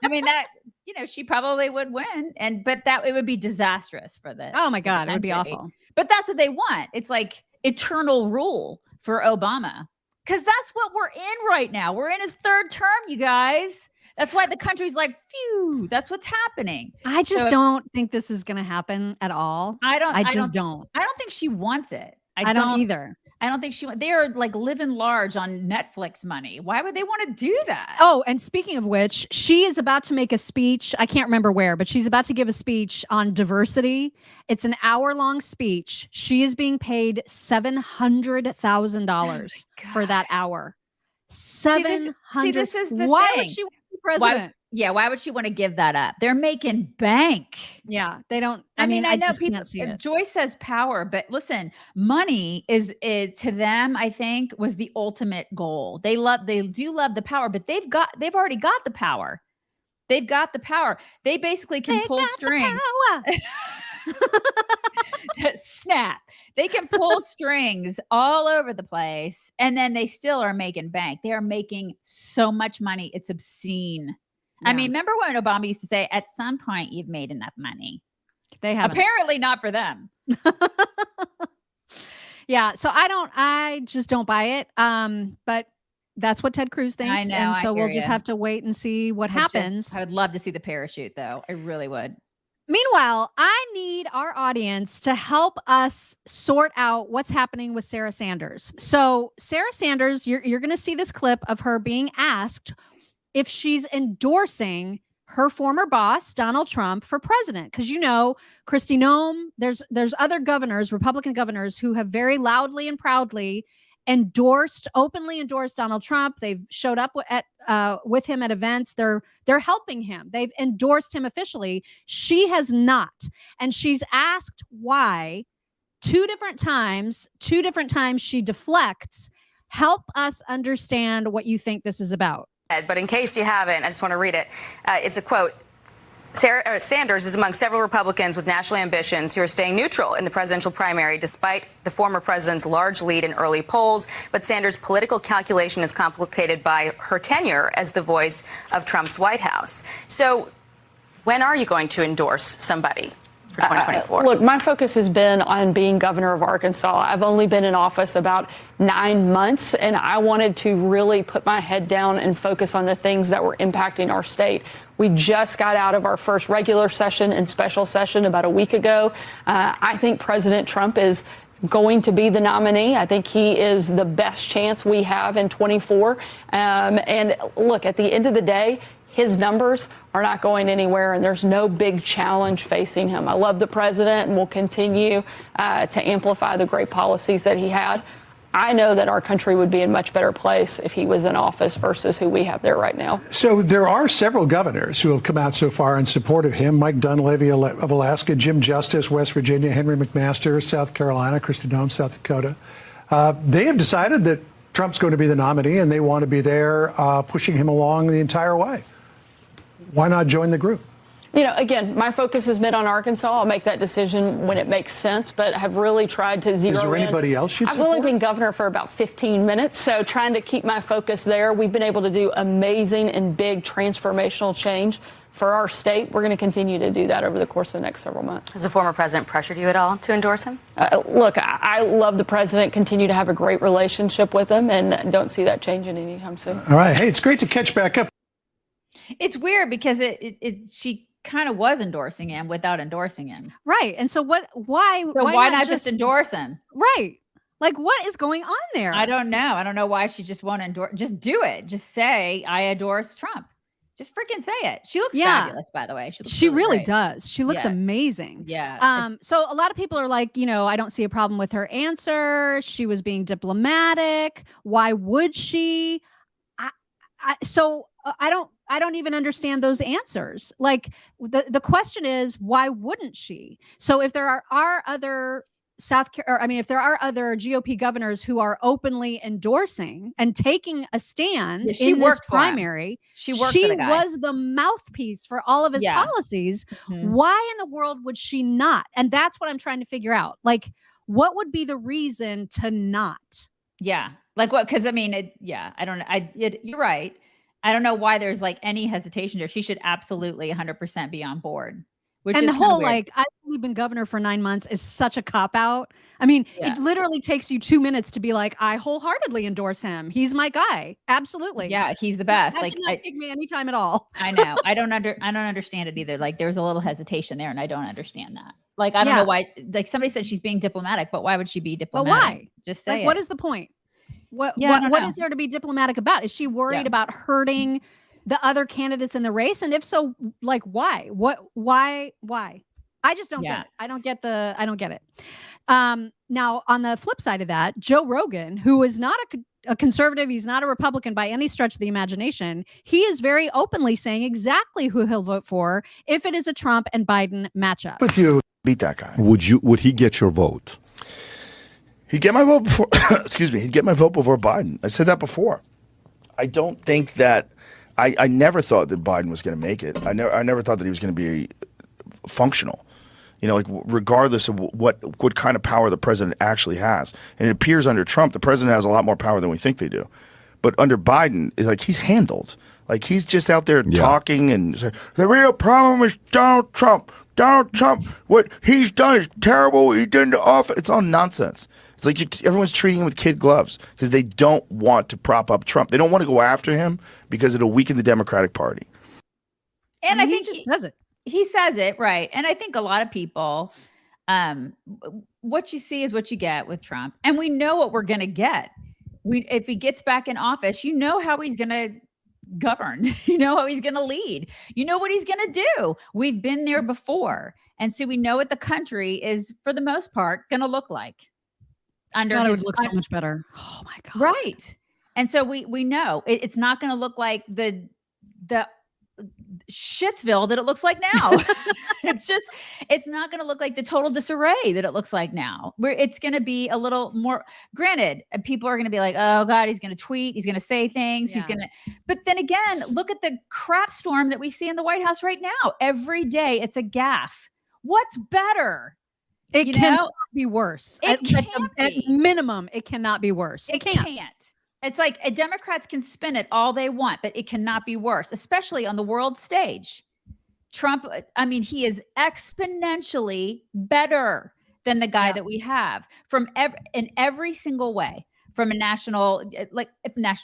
I mean, that, you know, she probably would win. But it would be disastrous for the. Oh my God, it would be awful. But that's what they want. It's like eternal rule for Obama. Because that's what we're in right now. We're in his third term, you guys. That's why the country's like, phew, that's what's happening. I just don't think this is going to happen at all. I don't. I don't think she wants it. I don't either. I don't think they are like living large on Netflix money. Why would they want to do that? Oh, and speaking of which, she is about to make a speech. I can't remember where, but she's about to give a speech on diversity. It's an hour-long speech. She is being paid $700,000 for that hour. $700,000. See, this is the Why thing. would she want to be president? Why would she want to give that up? They're making bank. Yeah, they don't. I mean, I know just people. Can't see it. Joyce says power, but listen, money is to them, I think, was the ultimate goal. They do love the power, but they've already got the power. They've got the power. They basically can pull strings. Snap. They can pull strings all over the place, and then they still are making bank. They are making so much money. It's obscene. Yeah. I mean, remember when Obama used to say, at some point you've made enough money? They have apparently not for them. Yeah. So I just don't buy it. But that's what Ted Cruz thinks. I know. And so we'll just have to wait and see what happens. I would love to see the parachute though. I really would. Meanwhile, I need our audience to help us sort out what's happening with Sarah Sanders. So Sarah Sanders, you're going to see this clip of her being asked if she's endorsing her former boss, Donald Trump, for president. Because, you know, Kristi Noem, there's other governors, Republican governors, who have very loudly and proudly openly endorsed Donald Trump. They've showed up with him at events. They're helping him. They've endorsed him officially. She has not. And she's asked why two different times she deflects. Help us understand what you think this is about. But in case you haven't, I just want to read it. It's a quote. Sarah Sanders is among several Republicans with national ambitions who are staying neutral in the presidential primary, despite the former president's large lead in early polls. But Sanders' political calculation is complicated by her tenure as the voice of Trump's White House. So when are you going to endorse somebody for 2024? Look, my focus has been on being governor of Arkansas. I've only been in office about 9 months, and I wanted to really put my head down and focus on the things that were impacting our state. We just got out of our first regular session and special session about a week ago. I think President Trump is going to be the nominee. I think he is the best chance we have in 24. And look, at the end of the day, his numbers are not going anywhere, and there's no big challenge facing him. I love the president and will continue to amplify the great policies that he had. I know that our country would be in a much better place if he was in office versus who we have there right now. So there are several governors who have come out so far in support of him. Mike Dunleavy of Alaska, Jim Justice, West Virginia, Henry McMaster, South Carolina, Kristi Noem, South Dakota. They have decided that Trump's going to be the nominee, and they want to be there pushing him along the entire way. Why not join the group? You know, again, my focus has been on Arkansas. I'll make that decision when it makes sense, but have really tried to zero in. Is there anybody else you'd I've support? only been governor for about 15 minutes, so trying to keep my focus there. We've been able to do amazing and big transformational change for our state. We're going to continue to do that over the course of the next several months. Has the former president pressured you at all to endorse him? Look, I love the president, continue to have a great relationship with him, and don't see that changing anytime soon. All right. Hey, it's great to catch back up. It's weird because she kind of was endorsing him without endorsing him. Right. And so why not just endorse him? Right. Like, what is going on there? I don't know. I don't know why she just won't endorse. Just do it. Just say, I endorse Trump. Just freaking say it. She looks fabulous, by the way. She really great. does. She looks amazing. Yeah. So a lot of people are like, I don't see a problem with her answer. She was being diplomatic. Why would she? I don't even understand those answers. Like the question is, why wouldn't she? So if there are other if there are other GOP governors who are openly endorsing and taking a stand in this primary, she was the mouthpiece for all of his policies. Mm-hmm. Why in the world would she not? And that's what I'm trying to figure out. Like, what would be the reason to not? Yeah. Like what? Because I mean, I don't know. You're right. I don't know why there's like any hesitation there. She should absolutely 100% be on board. And the whole like, I've only been governor for 9 months is such a cop out. I mean, it literally takes you 2 minutes to be like, I wholeheartedly endorse him. He's my guy. Absolutely. Yeah, he's the best. That Like, did not take me anytime at all. I know. I don't understand it either. Like, there's a little hesitation there, and I don't understand that. Like, I don't know why. Like, somebody said she's being diplomatic, but why would she be diplomatic? But why? Just say what is the point? What is there to be diplomatic about? Is she worried about hurting the other candidates in the race? And if so, like, why? Why? I just don't get it. I don't get it. Now, on the flip side of that, Joe Rogan, who is not a conservative, he's not a Republican by any stretch of the imagination. He is very openly saying exactly who he'll vote for if it is a Trump and Biden matchup. With you, beat that guy. Would he get your vote? He'd get my vote before. Excuse me. He'd get my vote before Biden. I said that before. I don't think that. I never thought that Biden was going to make it. I never thought that he was going to be functional. Like regardless of what kind of power the president actually has. And it appears under Trump, the president has a lot more power than we think they do. But under Biden, like he's handled. Like he's just out there talking and saying, the real problem is Donald Trump. Donald Trump, what he's done is terrible. What he did in the office. It's all nonsense. It's like everyone's treating him with kid gloves because they don't want to prop up Trump. They don't want to go after him because it'll weaken the Democratic Party. And I think he just does it. He says it, right. And I think a lot of people, what you see is what you get with Trump. And we know what we're going to get. If he gets back in office, you know how he's going to govern. You know how he's going to lead. You know what he's going to do. We've been there before. And so we know what the country is, for the most part, going to look like. It would look so much better. Oh my God. Right. And so we know it's not going to look like the Shitsville that it looks like now. It's not going to look like the total disarray that it looks like now. It's going to be a little more, granted, people are going to be like, oh God, he's going to tweet. He's going to say things. Yeah. But then again, look at the crap storm that we see in the White House right now. Every day it's a gaffe. What's better? It cannot be worse. At minimum, it cannot be worse. It can't. It's like Democrats can spin it all they want, but it cannot be worse, especially on the world stage. Trump, I mean, he is exponentially better than the guy that we have in every single way, from a national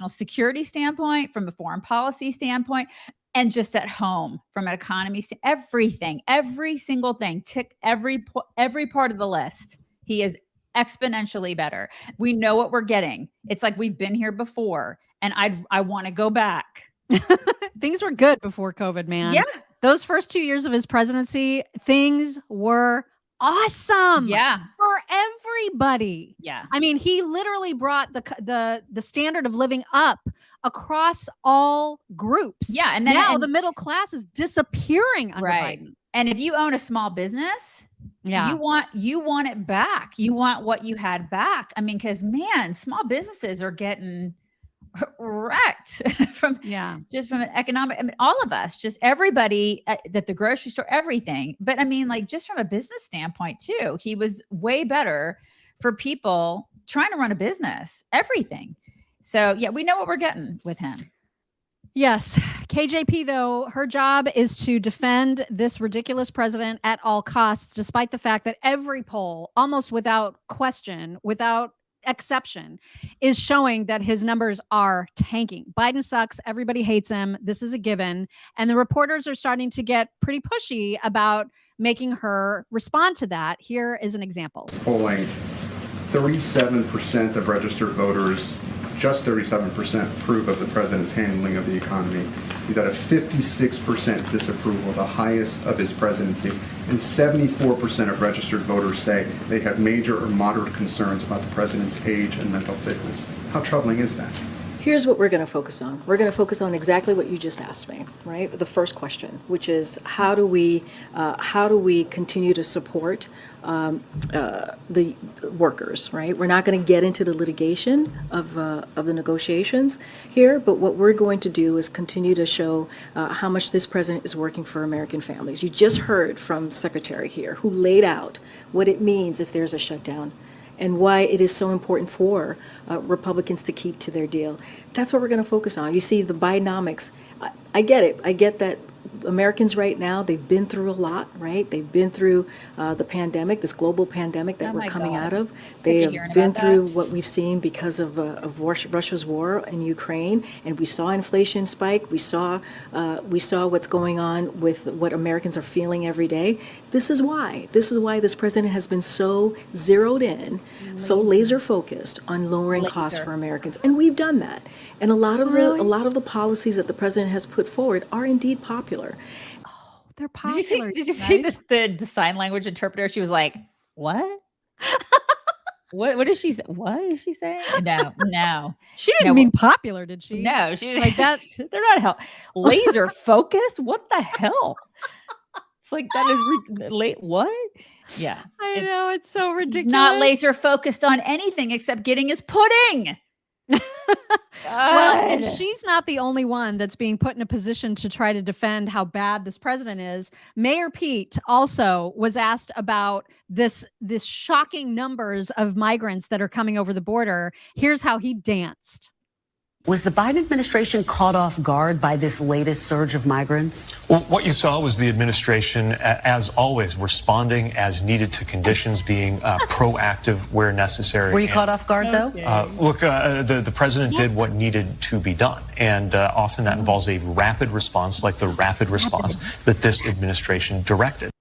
security standpoint, from a foreign policy standpoint, and just at home from an economy, everything, every single thing, tick every part of the list. He is exponentially better. We know what we're getting. It's like we've been here before, and I want to go back. Things were good before COVID, man. Yeah. Those first 2 years of his presidency, things were awesome. Yeah. For everybody. Yeah. I mean, he literally brought the standard of living up across all groups. Yeah. And then now the middle class is disappearing under Biden. And if you own a small business, you want it back. You want what you had back. I mean, because man, small businesses are getting wrecked from just from an economic, I mean, all of us, just everybody at the grocery store, everything. But I mean, like just from a business standpoint too, he was way better for people trying to run a business, everything. So yeah, we know what we're getting with him. Yes. KJP, though, her job is to defend this ridiculous president at all costs, despite the fact that every poll, almost without question, without exception, is showing that his numbers are tanking. Biden sucks. Everybody hates him. This is a given. And the reporters are starting to get pretty pushy about making her respond to that. Here is an example. Polling 37% of registered voters, just 37% approve of the president's handling of the economy. He's at a 56% disapproval, the highest of his presidency. And 74% of registered voters say they have major or moderate concerns about the president's age and mental fitness. How troubling is that? Here's what we're going to focus on. We're going to focus on exactly what you just asked me, right? The first question, which is how do we continue to support the workers, right? We're not going to get into the litigation of the negotiations here, but what we're going to do is continue to show how much this president is working for American families. You just heard from Secretary here, who laid out what it means if there's a shutdown, and why it is so important for Republicans to keep to their deal. That's what we're going to focus on. You see, the Bidenomics, I get it. I get that Americans right now, they've been through a lot, right? They've been through the pandemic, this global pandemic that we're coming out of. They have been through what we've seen because of Russia's war in Ukraine, and we saw inflation spike. We saw what's going on with what Americans are feeling every day. This is why this president has been so zeroed in, so laser focused on lowering costs for Americans, and we've done that. And a lot of the policies that the president has put forward are indeed popular. Oh, they're popular. Did you see this? The sign language interpreter? She was like, "What? What is she? What is she saying?" No. She didn't mean popular, did she? No, she's like that. They're not laser focused. What the hell? It's like that is late. What? Yeah, I know, it's so ridiculous. He's not laser focused on anything except getting his pudding. Well, and she's not the only one that's being put in a position to try to defend how bad this president is. Mayor Pete also was asked about this shocking numbers of migrants that are coming over the border. Here's how he danced. Was the Biden administration caught off guard by this latest surge of migrants? Well, what you saw was the administration, as always, responding as needed to conditions, being proactive where necessary. Were you caught off guard, though? Look, the president did what needed to be done, and often that involves a rapid response, like the rapid response that this administration directed.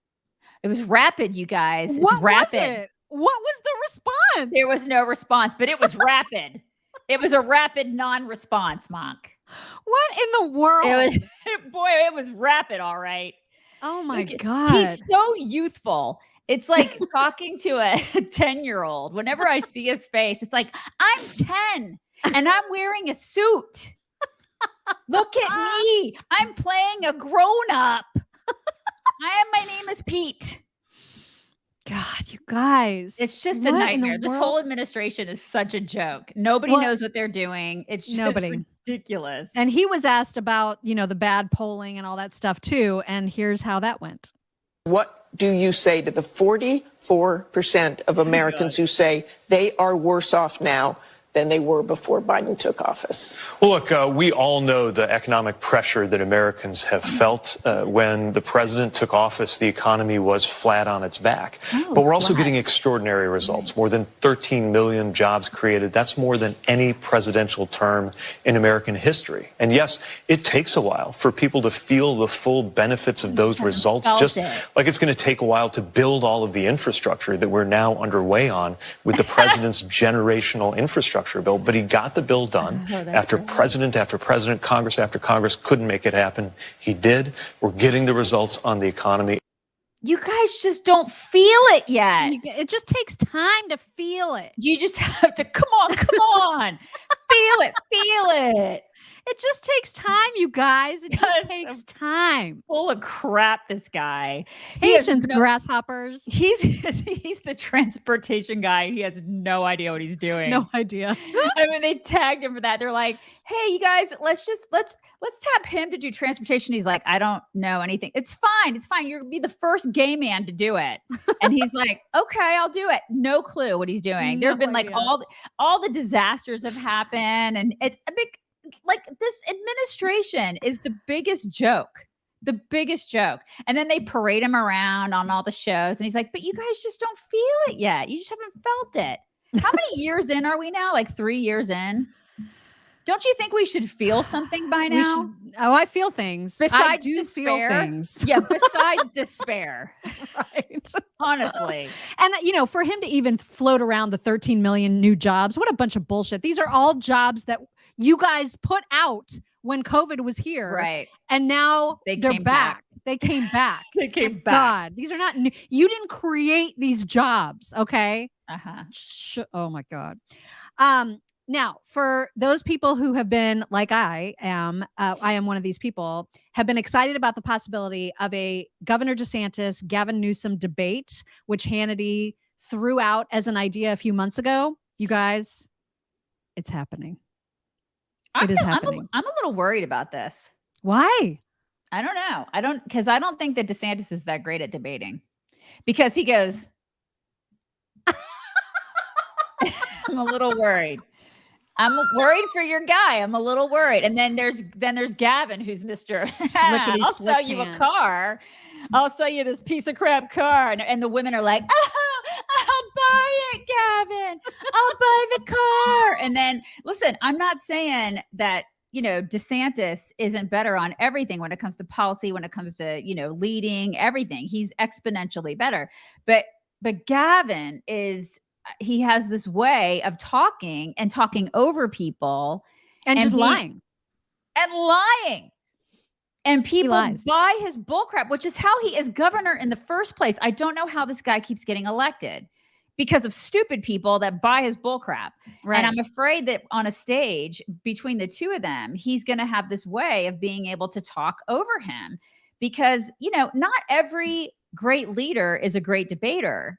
It was rapid, you guys. What it's rapid. was it? What was the response? There was no response, but it was rapid. It was a rapid non-response, Monk. What in the world? It was rapid, all right. Oh my God. He's so youthful. It's like talking to a 10-year-old. Whenever I see his face, it's like, I'm 10 and I'm wearing a suit. Look at me. I'm playing a grown-up. My name is Pete. God, you guys. It's just a nightmare. This whole administration is such a joke. Nobody knows what they're doing. It's just ridiculous. And he was asked about, the bad polling and all that stuff too. And here's how that went. What do you say to the 44% of Americans who say they are worse off now than they were before Biden took office? Well, look, we all know the economic pressure that Americans have felt when the president took office. The economy was flat on its back. But we're also getting extraordinary results. More than 13 million jobs created. That's more than any presidential term in American history. And yes, it takes a while for people to feel the full benefits of those results, just like it's going to take a while to build all of the infrastructure that we're now underway on with the president's generational infrastructure infrastructure bill, but he got the bill done after president after president, Congress after Congress couldn't make it happen. He did. We're getting the results on the economy. You guys just don't feel it yet. It just takes time to feel it. You just have to, come on. Feel it. It just takes time, you guys. It just takes time. Full of crap, this guy. Patience, grasshoppers. He's the transportation guy. He has no idea what he's doing. No idea. I mean, they tagged him for that. They're like, hey, you guys, let's tap him to do transportation. He's like, I don't know anything. It's fine. You're gonna be the first gay man to do it. And he's like, okay, I'll do it. No clue what he's doing. There have been like all the disasters have happened, and it's a big, like, this administration is the biggest joke. And then they parade him around on all the shows. And he's like, but you guys just don't feel it yet. You just haven't felt it. How many years in are we now? Like 3 years in? Don't you think we should feel something by now? I feel things. Besides feel despair. things. Yeah, besides despair. Right. Honestly. And, for him to even float around the 13 million new jobs, what a bunch of bullshit. These are all jobs that you guys put out when COVID was here. Right. And now they're back. They came back. God, these are not new. You didn't create these jobs. Okay. Oh my God. Now, for those people who have been, like I am one of these people, have been excited about the possibility of a Governor DeSantis, Gavin Newsom debate, which Hannity threw out as an idea a few months ago. You guys, it's happening. It is happening. I'm a little worried about this. Why? I don't know. Because I don't think that DeSantis is that great at debating. Because he goes, I'm a little worried. I'm worried for your guy. I'm a little worried. And then there's Gavin, who's Mr. I'll sell you a car. I'll sell you this piece of crap car. And the women are like, I'll buy it, Gavin. I'll buy the car. And then, listen, I'm not saying that, DeSantis isn't better on everything when it comes to policy, when it comes to, leading everything. He's exponentially better. But Gavin he has this way of talking over people and just lying. And people buy his bullcrap, which is how he is governor in the first place. I don't know how this guy keeps getting elected because of stupid people that buy his bullcrap. Right. And I'm afraid that on a stage between the two of them, he's going to have this way of being able to talk over him because, not every great leader is a great debater.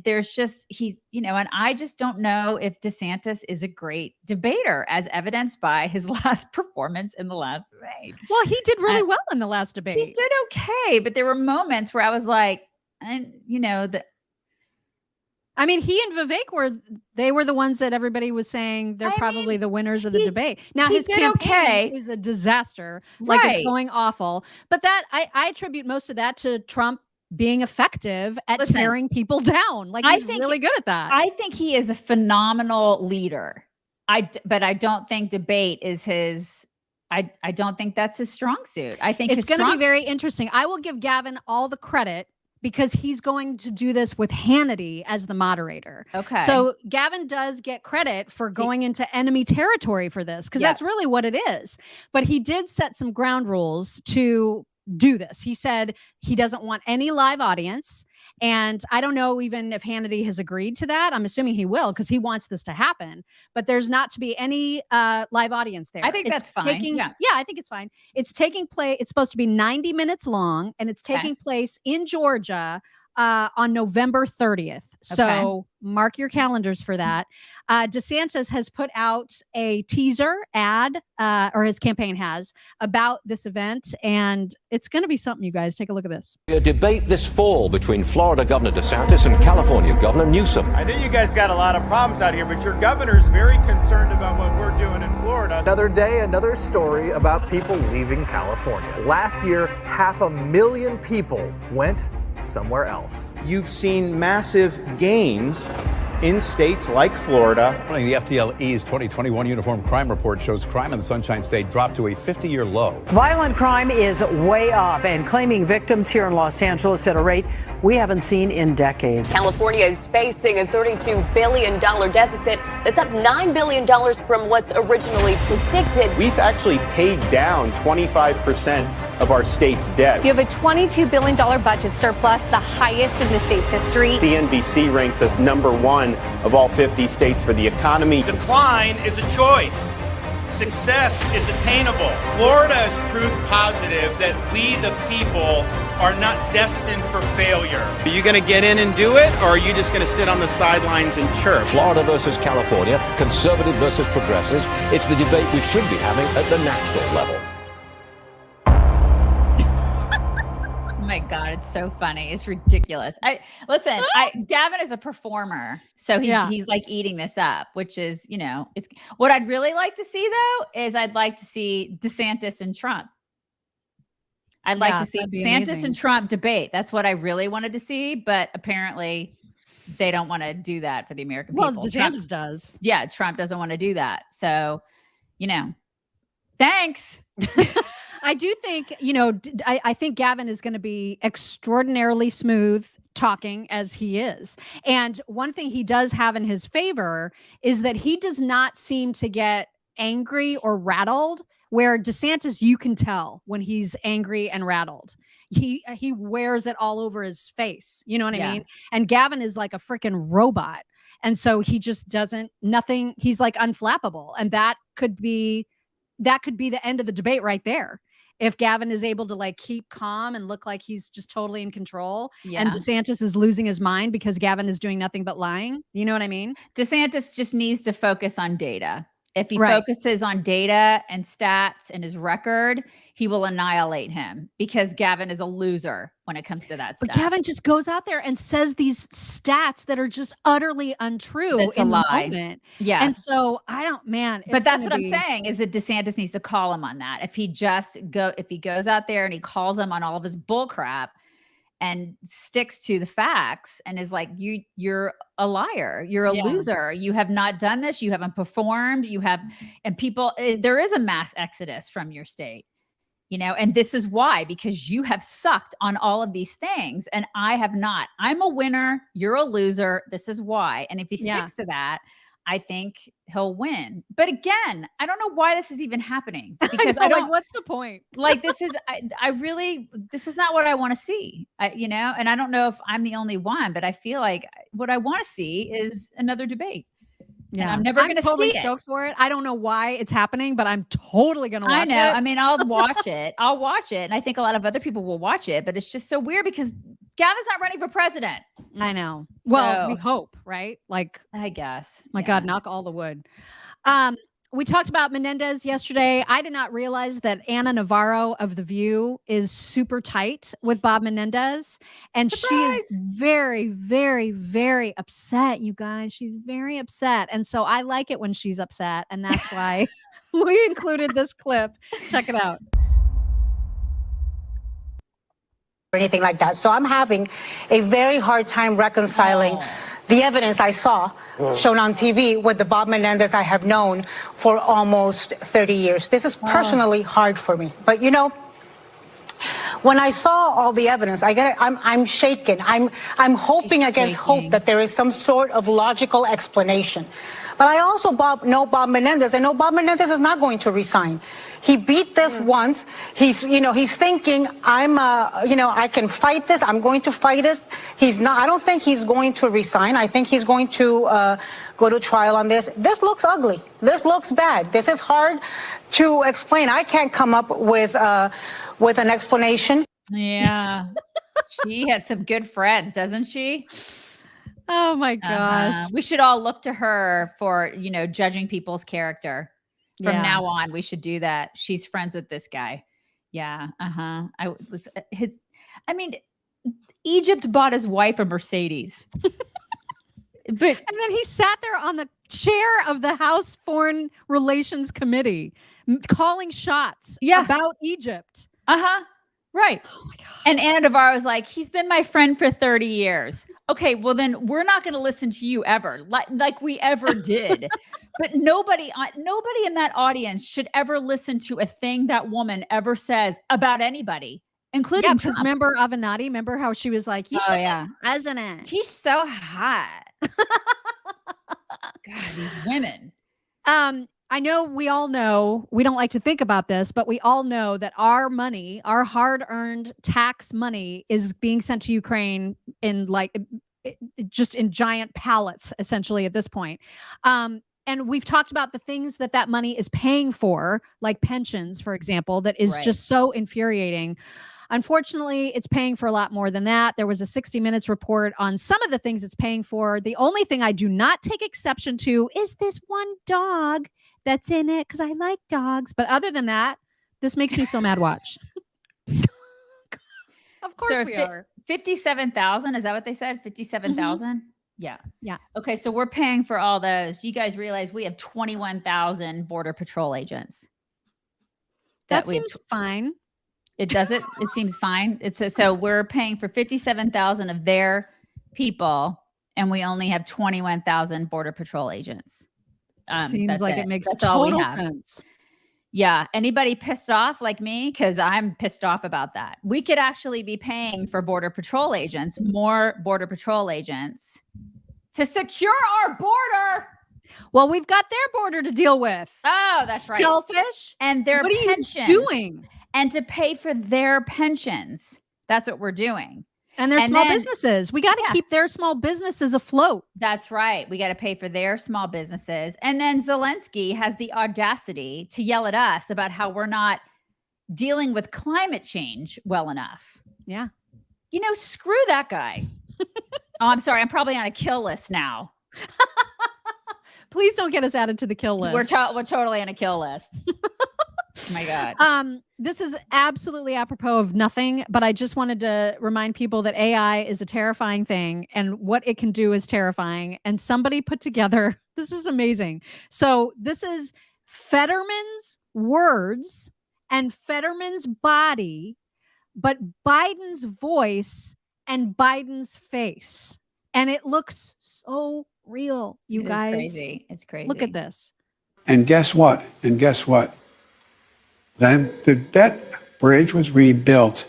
There's just, and I just don't know if DeSantis is a great debater as evidenced by his last performance in the last debate. Well, he did really well in the last debate. He did okay, but there were moments where I was like, he and Vivek were the ones that everybody was saying they're probably the winners of the debate. Now his campaign is a disaster, like it's going awful. But that I attribute most of that to Trump being effective at tearing people down. Like he's really good at that. I think he is a phenomenal leader. But I don't think debate is his. I don't think that's his strong suit. I think it's going to be very interesting. I will give Gavin all the credit because he's going to do this with Hannity as the moderator. Okay. So Gavin does get credit for going into enemy territory for this because that's really what it is. But he did set some ground rules to do this. He said he doesn't want any live audience. And I don't know even if Hannity has agreed to that. I'm assuming he will because he wants this to happen. But there's not to be any live audience there. I think that's fine. Yeah, I think it's fine. It's taking place. It's supposed to be 90 minutes long, and it's taking place in Georgia on November 30th. So mark your calendars for that. DeSantis has put out a teaser ad, or his campaign has, about this event. And it's going to be something, you guys. Take a look at this. A debate this fall between Florida Governor DeSantis and California Governor Newsom. I know you guys got a lot of problems out here, but your governor's very concerned about what we're doing in Florida. Another day, another story about people leaving California. Last year, 500,000 people went somewhere else. You've seen massive gains in states like Florida. The FDLE's 2021 Uniform Crime Report shows crime in the Sunshine State dropped to a 50-year low. Violent crime is way up and claiming victims here in Los Angeles at a rate we haven't seen in decades. California is facing a $32 billion deficit. That's up $9 billion from what's originally predicted. We've actually paid down 25% of our state's debt. You have a $22 billion budget surplus, the highest in the state's history. CNBC ranks us #1 of all 50 states for the economy. Decline is a choice. Success is attainable. Florida is proof positive that we, the people, are not destined for failure. Are you going to get in and do it, or are you just going to sit on the sidelines and chirp? Florida versus California, conservative versus progressives. It's the debate we should be having at the national level. Oh my God, it's so funny. It's ridiculous. Gavin is a performer, so he's like eating this up, which is, it's what I'd really like to see though, is I'd like to see DeSantis and Trump. I'd like to see DeSantis and Trump debate. That's what I really wanted to see, but apparently they don't want to do that for the American people. Well, DeSantis does. Yeah, Trump doesn't want to do that. So, thanks. I do think, I think Gavin is going to be extraordinarily smooth talking as he is. And one thing he does have in his favor is that he does not seem to get angry or rattled, where DeSantis, you can tell when he's angry and rattled. He wears it all over his face. You know what I mean? And Gavin is like a freaking robot. And so he just nothing. He's like unflappable. And that could be the end of the debate right there. If Gavin is able to like keep calm and look like he's just totally in control, and DeSantis is losing his mind because Gavin is doing nothing but lying. You know what I mean? DeSantis just needs to focus on data. If he focuses on data and stats and his record, he will annihilate him, because Gavin is a loser when it comes to that stuff. But Gavin just goes out there and says these stats that are just utterly untrue in the moment. Yeah. And so but that's what I'm saying, is that DeSantis needs to call him on that. If he goes out there and he calls him on all of his bull crap and sticks to the facts and is like, you're a liar, you're a loser, you have not done this, you haven't performed, there is a mass exodus from your state, and this is why, because you have sucked on all of these things and I have not. I'm a winner, you're a loser, this is why. And if he sticks to that, I think he'll win. But again, I don't know why this is even happening, because I don't. What's the point? Like, this is, this is not what I want to see. And I don't know if I'm the only one, but I feel like what I want to see is another debate. Yeah, and I'm never going to totally see stoked for it. I don't know why it's happening, but I'm totally going to watch it. I know. I mean, I'll watch it. I'll watch it, and I think a lot of other people will watch it. But it's just so weird because Gavin's not running for president. I know. Well, we hope, right? Like, I guess. My God, knock all the wood. We talked about Menendez yesterday. I did not realize that Anna Navarro of The View is super tight with Bob Menendez. And she is very, very, very upset, you guys. She's very upset. And so I like it when she's upset. And that's why we included this clip. Check it out. Or anything like that. So I'm having a very hard time reconciling the evidence I saw shown on TV with the Bob Menendez I have known for almost 30 years. This is personally hard for me. But when I saw all the evidence, I'm shaken. I'm hoping against hope that there is some sort of logical explanation. But I also know Bob Menendez. I know Bob Menendez is not going to resign. He beat this once. He's thinking, I can fight this. I'm going to fight it. He's not. I don't think he's going to resign. I think he's going to go to trial on this. This looks ugly. This looks bad. This is hard to explain. I can't come up with an explanation. Yeah. She has some good friends, doesn't she? Oh my gosh. We should all look to her for, judging people's character. From now on, we should do that. She's friends with this guy. Yeah. Egypt bought his wife a Mercedes. And then he sat there on the chair of the House Foreign Relations Committee calling shots about Egypt. Right. Oh my God. And Ana Navarro was like, he's been my friend for 30 years. Okay, well then we're not going to listen to you ever, like we ever did. But nobody in that audience should ever listen to a thing that woman ever says about anybody, including Trump. Because remember Avenatti? Remember how she was like, you should be president. He's so hot. God, these women. I know we all know, we don't like to think about this, but we all know that our money, our hard-earned tax money is being sent to Ukraine in just in giant pallets, essentially at this point. And we've talked about the things that money is paying for, like pensions, for example, that is just so infuriating. Unfortunately, it's paying for a lot more than that. There was a 60 Minutes report on some of the things it's paying for. The only thing I do not take exception to is this one dog that's in it, because I like dogs. But other than that, this makes me so mad watch. Of course we are. 57,000, is that what they said? 57,000? Yeah. Yeah. Okay, so we're paying for all those. You guys realize we have 21,000 Border Patrol agents. That seems fine. It does it. It seems fine. So we're paying for 57,000 of their people, and we only have 21,000 Border Patrol agents. Seems like it makes total sense. Yeah. Anybody pissed off like me? Because I'm pissed off about that. We could actually be paying for Border Patrol agents, more Border Patrol agents, to secure our border. Well, we've got their border to deal with. Oh, that's right. Selfish. And their pensions. What are you doing? And to pay for their pensions. That's what we're doing. And their small businesses. We got to keep their small businesses afloat. That's right. We got to pay for their small businesses. And then Zelensky has the audacity to yell at us about how we're not dealing with climate change well enough. Yeah. You know, screw that guy. Oh, I'm sorry. I'm probably on a kill list now. Please don't get us added to the kill list. We're totally on a kill list. Oh my God. This is absolutely apropos of nothing, but I just wanted to remind people that AI is a terrifying thing, and what it can do is terrifying. And somebody put together, this is amazing. So this is Fetterman's words and Fetterman's body, but Biden's voice and Biden's face. And it looks so real, you guys. It's crazy. It's crazy. Look at this. And guess what? Then that bridge was rebuilt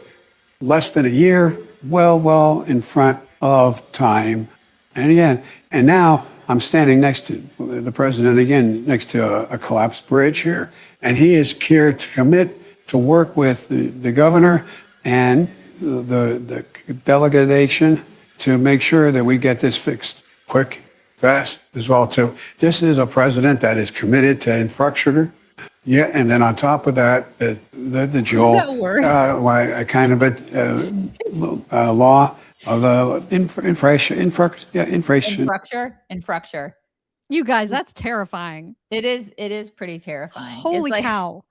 less than a year, well in front of time. And now I'm standing next to the president again, next to a collapsed bridge here. And he is here to commit to work with the governor and the delegation to make sure that we get this fixed quick, fast as well too. This is a president that is committed to infrastructure. Yeah, and then on top of that, the Joel, law of the infrastructure. You guys, that's terrifying. It is pretty terrifying. Holy cow.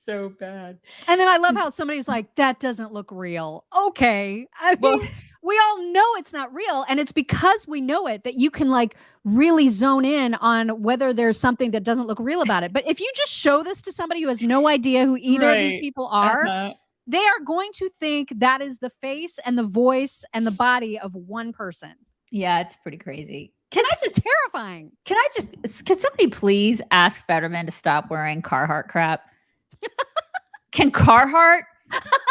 So bad. And then I love how somebody's like, that doesn't look real. Okay. I mean, we all know it's not real. And it's because we know it that you can like really zone in on whether there's something that doesn't look real about it. But if you just show this to somebody who has no idea who either of these people are, they are going to think that is the face and the voice and the body of one person. Yeah, it's pretty crazy. Just terrifying. Can somebody please ask Fetterman to stop wearing Carhartt crap? Can Carhartt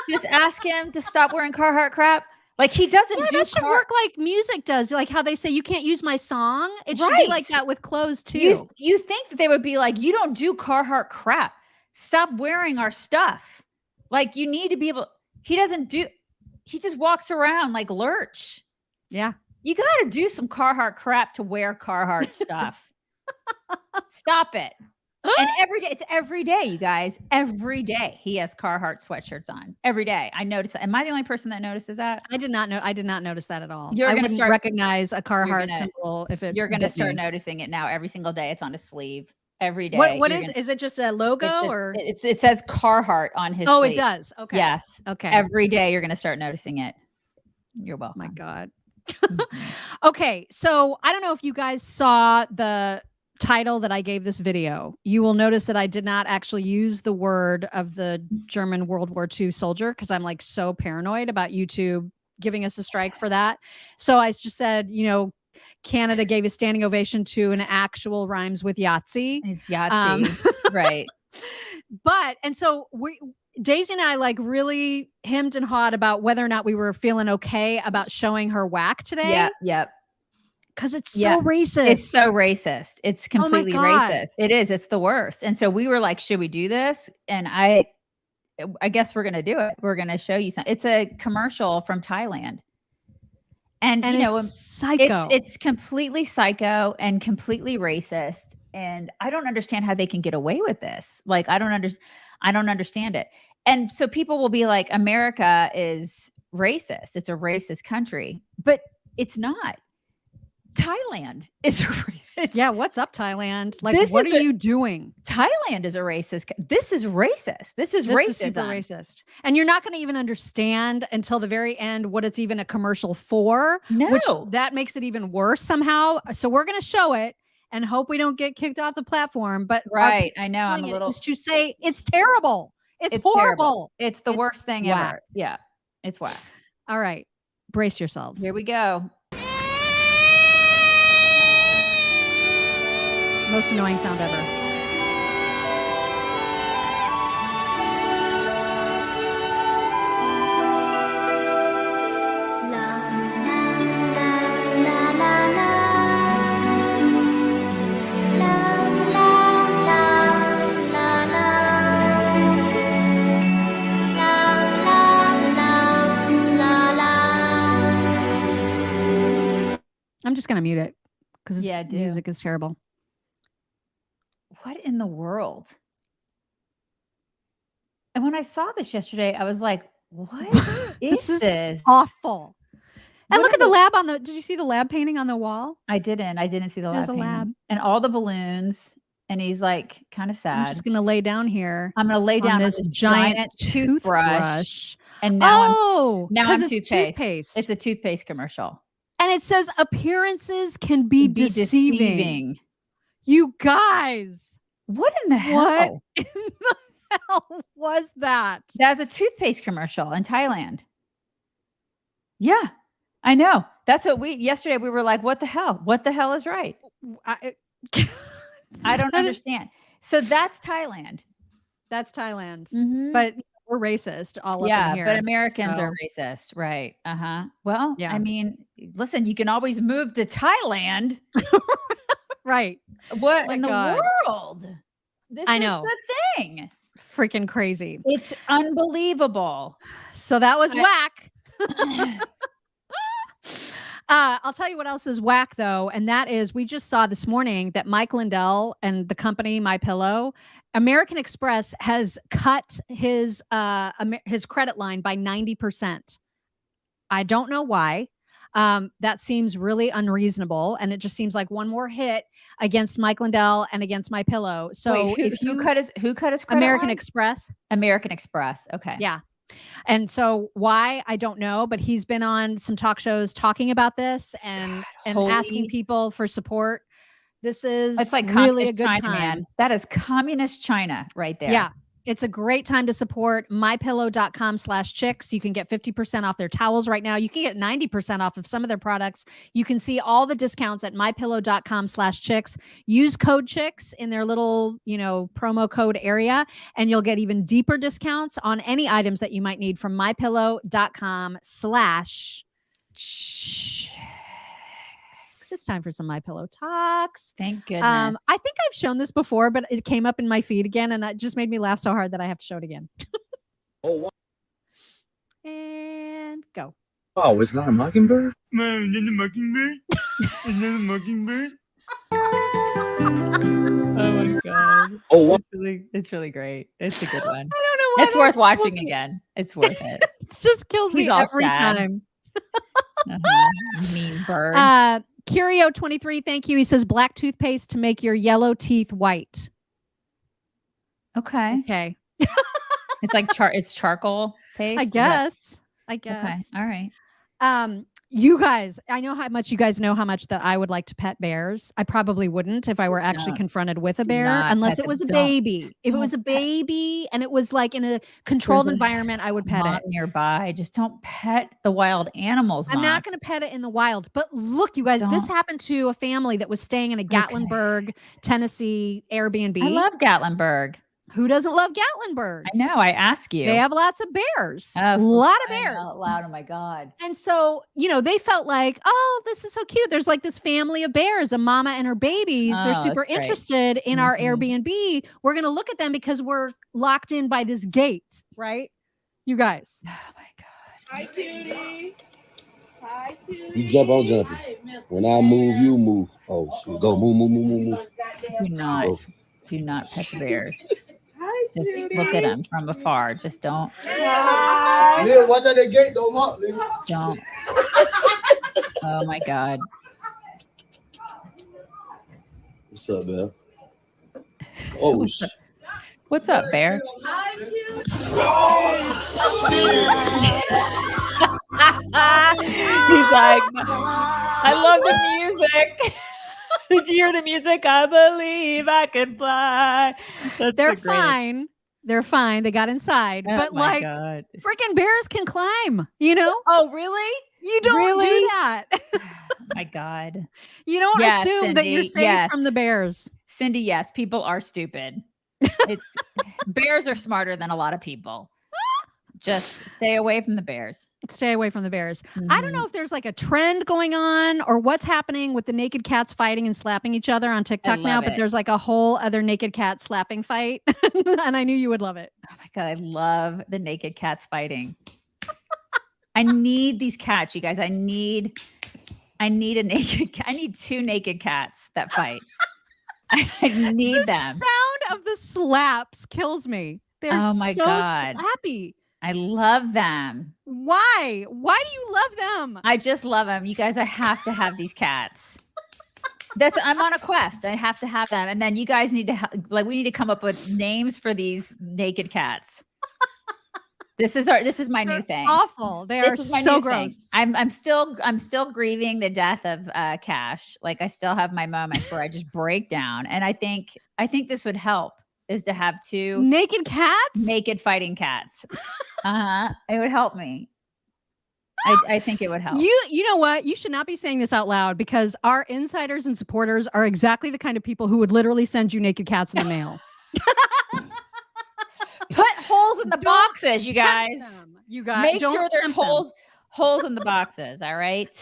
just ask him to stop wearing Carhartt crap? Like he doesn't do that should work like music does. Like how they say you can't use my song. It should be like that with clothes too. You think that they would be like, you don't do Carhartt crap. Stop wearing our stuff. Like you need to be able. He just walks around like Lurch. Yeah. You got to do some Carhartt crap to wear Carhartt stuff. Stop it. And it's every day, you guys. Every day he has Carhartt sweatshirts on. Every day. I notice that. Am I the only person that notices that? I did not notice that at all. You're going to recognize a Carhartt symbol if it. You're going to start noticing it now. Every single day, it's on his sleeve. Every day. What is it? Just a logo or it says Carhartt on his? Oh, sleeve. It does. Okay. Yes. Okay. Every day, you're going to start noticing it. You're welcome. Oh my God. Okay, so I don't know if you guys saw the title that I gave this video, you will notice that I did not actually use the word of the German World War II soldier because I'm like so paranoid about YouTube giving us a strike for that. So I just said, Canada gave a standing ovation to an actual rhymes with Yahtzee. It's Yahtzee. Right. And so Daisy and I like really hemmed and hawed about whether or not we were feeling okay about showing her whack today. Yep. Because it's so racist. It's so racist. It's completely God. racist. It is. It's the worst. And so we were like, should we do this? And I guess we're going to do it. We're going to show you something. It's a commercial from Thailand. And you know, it's psycho. It's completely psycho and completely racist. And I don't understand how they can get away with this. Like, I don't understand it. And so people will be like, America is racist. It's a racist country, but it's not. Thailand is racist. Yeah, what's up, Thailand? Like, what are you doing? Thailand is a racist. This is racist. This is super racist. And you're not going to even understand until the very end what it's even a commercial for. No. Which that makes it even worse somehow. So we're going to show it and hope we don't get kicked off the platform. But right, I know I'm a little to say it's terrible. It's horrible. Terrible. It's the worst thing ever. Yeah, it's whack. All right, brace yourselves. Here we go. Most annoying sound ever. I'm just going to mute it because music is terrible. What in the world? And when I saw this yesterday, I was like, what is this? Awful. And look at the lab did you see the lab painting on the wall? I didn't see the There's lab a painting. lab. And all the balloons. And he's like kind of sad. I'm just going to lay down here. I'm going to lay down on this giant toothbrush. And now I'm toothpaste. It's a toothpaste commercial. And it says appearances can be deceiving. You guys. What in the hell? What in the hell was that? That's a toothpaste commercial in Thailand. Yeah, I know. That's what yesterday we were like, what the hell? What the hell is right? I don't understand. So that's Thailand. That's Thailand. Mm-hmm. But we're racist all up in here. But Americans are racist. Right. Uh-huh. Well, I mean, listen, you can always move to Thailand. Right. What in the world? This is the thing. Freaking crazy. It's unbelievable. So that was whack. I'll tell you what else is whack though, and that is we just saw this morning that Mike Lindell and the company MyPillow, American Express has cut his credit line by 90%. I don't know why. That seems really unreasonable, and it just seems like one more hit against Mike Lindell and against MyPillow. So wait, who cut his credit American line? Express. American Express. Okay. Yeah. And so why, I don't know, but he's been on some talk shows talking about this and asking people for support. It's like really a good China, time. man. That is communist China right there. Yeah. It's a great time to support mypillow.com/chicks. You can get 50% off their towels right now. You can get 90% off of some of their products. You can see all the discounts at mypillow.com/chicks. Use code chicks in their little, promo code area, and you'll get even deeper discounts on any items that you might need from mypillow.com/chicks. It's time for some MyPillow talks. Thank goodness. I think I've shown this before, but it came up in my feed again, and it just made me laugh so hard that I have to show it again. Oh, wow. And go. Oh, is that a mockingbird? Is that a mockingbird? Is that a mockingbird? Oh my god. Oh, what? It's really great. It's a good one. I don't know why. It's worth watching again. It's worth it. It just kills me every sad. time. Mean bird. Curio23, thank you. He says black toothpaste to make your yellow teeth white. Okay. It's like it's charcoal paste. I guess. Okay. All right. You guys, I know how much you guys know how much that I would like to pet bears. I probably wouldn't if I were actually confronted with a bear, unless it was a baby. If it was a baby and it was like in a controlled environment, I would pet it. Nearby. Just don't pet the wild animals, Mom. I'm not going to pet it in the wild. But look, you guys, this happened to a family that was staying in a Gatlinburg, Tennessee Airbnb. I love Gatlinburg. Who doesn't love Gatlinburg? I know. I ask you. They have lots of bears. A lot of bears. Out loud. Oh my God. And so, they felt like, oh, this is so cute. There's like this family of bears, a mama and her babies. They're super interested in our Airbnb. We're going to look at them because we're locked in by this gate, right? You guys. Oh my God. Hi, cutie. Hi, cutie. You jump, I'm jumping. When I move, you move. Oh, shit. Go move. Do not pet the bears. Just look at them from afar. Just don't. Yeah, watch out that gate. Don't walk. Don't. Oh my God. What's up, man? Oh, what's up, bear? He's like, I love the music. Did you hear the music? I believe I can fly. They're fine. They're fine. They got inside. Oh but my like God. Freaking bears can climb, Oh, really? You don't do that. Oh my God. You don't assume Cindy, that you're safe from the bears. Cindy, yes, people are stupid. Bears are smarter than a lot of people. Just stay away from the bears. Stay away from the bears. I don't know if there's like a trend going on or what's happening with the naked cats fighting and slapping each other on TikTok now, but there's like a whole other naked cat slapping fight. And I knew you would love it. Oh my God, I love the naked cats fighting. I need these cats, you guys. I need a naked cat. I need 2 naked cats that fight. I need them. The sound of the slaps kills me. They're oh my so God. slappy. I love them. Why? Why do you love them? I just love them. You guys, I have to have these cats. I'm on a quest. I have to have them. And then you guys need to we need to come up with names for these naked cats. This is my new thing. Awful. They are so gross. I'm still grieving the death of Cash. Like I still have my moments where I just break down. And I think this would help. Is to have 2 naked cats, naked fighting cats. It would help me. I think it would help. You know what? You should not be saying this out loud because our insiders and supporters are exactly the kind of people who would literally send you naked cats in the mail. Put holes in the boxes, you guys. You guys, make sure there's holes in the boxes. All right.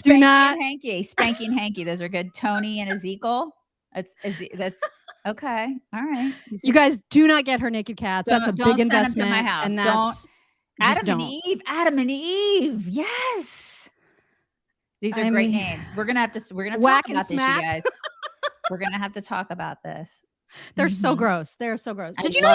Spanky and Hanky. Those are good. Tony and Ezekiel. That's okay. All right. You guys do not get her naked cats. That's a big investment. Them to my house. And that's Adam and Eve. Yes. These are great names. We're gonna talk about this, you guys. We're gonna have to talk about this. They're so gross. They're so gross. Did you know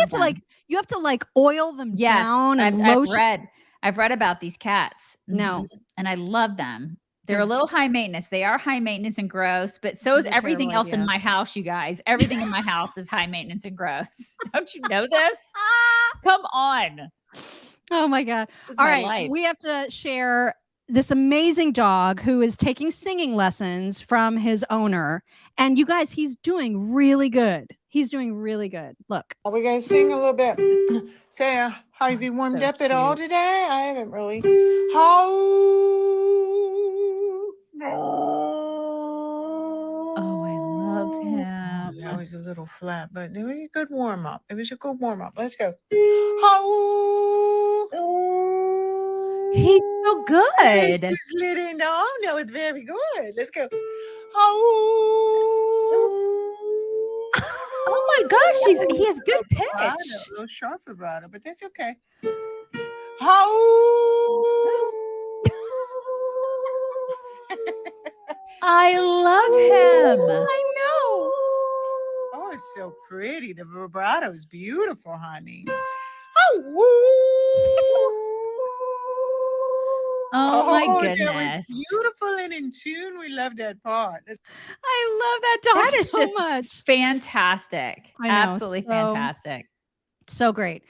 you have to oil them down and lotion? I've read about these cats. No. And I love them. They're a little high maintenance. They are high maintenance and gross, but so is everything else in my house, you guys. Everything in my house is high maintenance and gross. Don't you know this? Come on. Oh my God. All right. Life. We have to share this amazing dog who is taking singing lessons from his owner. And you guys, he's doing really good. He's doing really good. Look. Are we going to sing a little bit? Say, have you warmed up at all today? I haven't really. Oh, I love him. That was a little flat, but it was a good warm up. Let's go. He's so good. He's leading down. No, it's very good. Let's go. Oh my gosh, he has good pitch. A little sharp about it, but that's okay. I love him. I know. Oh, it's so pretty. The vibrato is beautiful, honey. Oh my goodness. That was beautiful and in tune. We love that part. I love that dog that is so just much. Fantastic. I know, Absolutely fantastic. So great.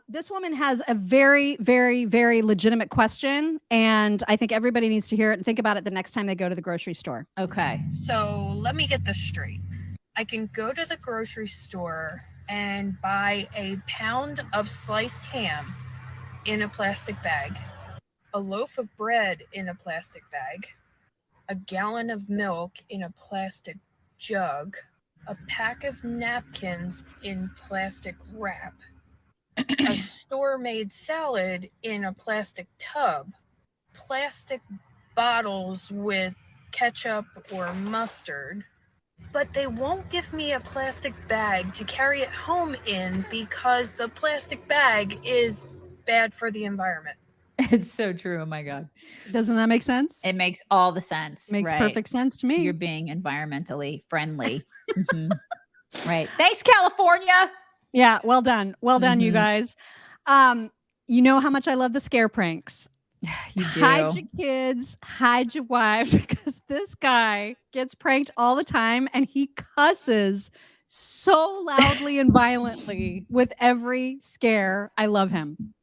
This woman has a very, very, very legitimate question, and I think everybody needs to hear it and think about it the next time they go to the grocery store. Okay. So let me get this straight. I can go to the grocery store and buy a pound of sliced ham in a plastic bag, a loaf of bread in a plastic bag, a gallon of milk in a plastic jug, a pack of napkins in plastic wrap, a store-made salad in a plastic tub, plastic bottles with ketchup or mustard, but they won't give me a plastic bag to carry it home in because the plastic bag is bad for the environment. It's so true. Oh my God. Doesn't that make sense? It makes all the sense. Makes right? perfect sense to me. You're being environmentally friendly. Right. Thanks, California. Yeah. Well done. Well done, you guys. You know how much I love the scare pranks. You do. Hide your kids, hide your wives, because this guy gets pranked all the time and he cusses so loudly and violently with every scare. I love him.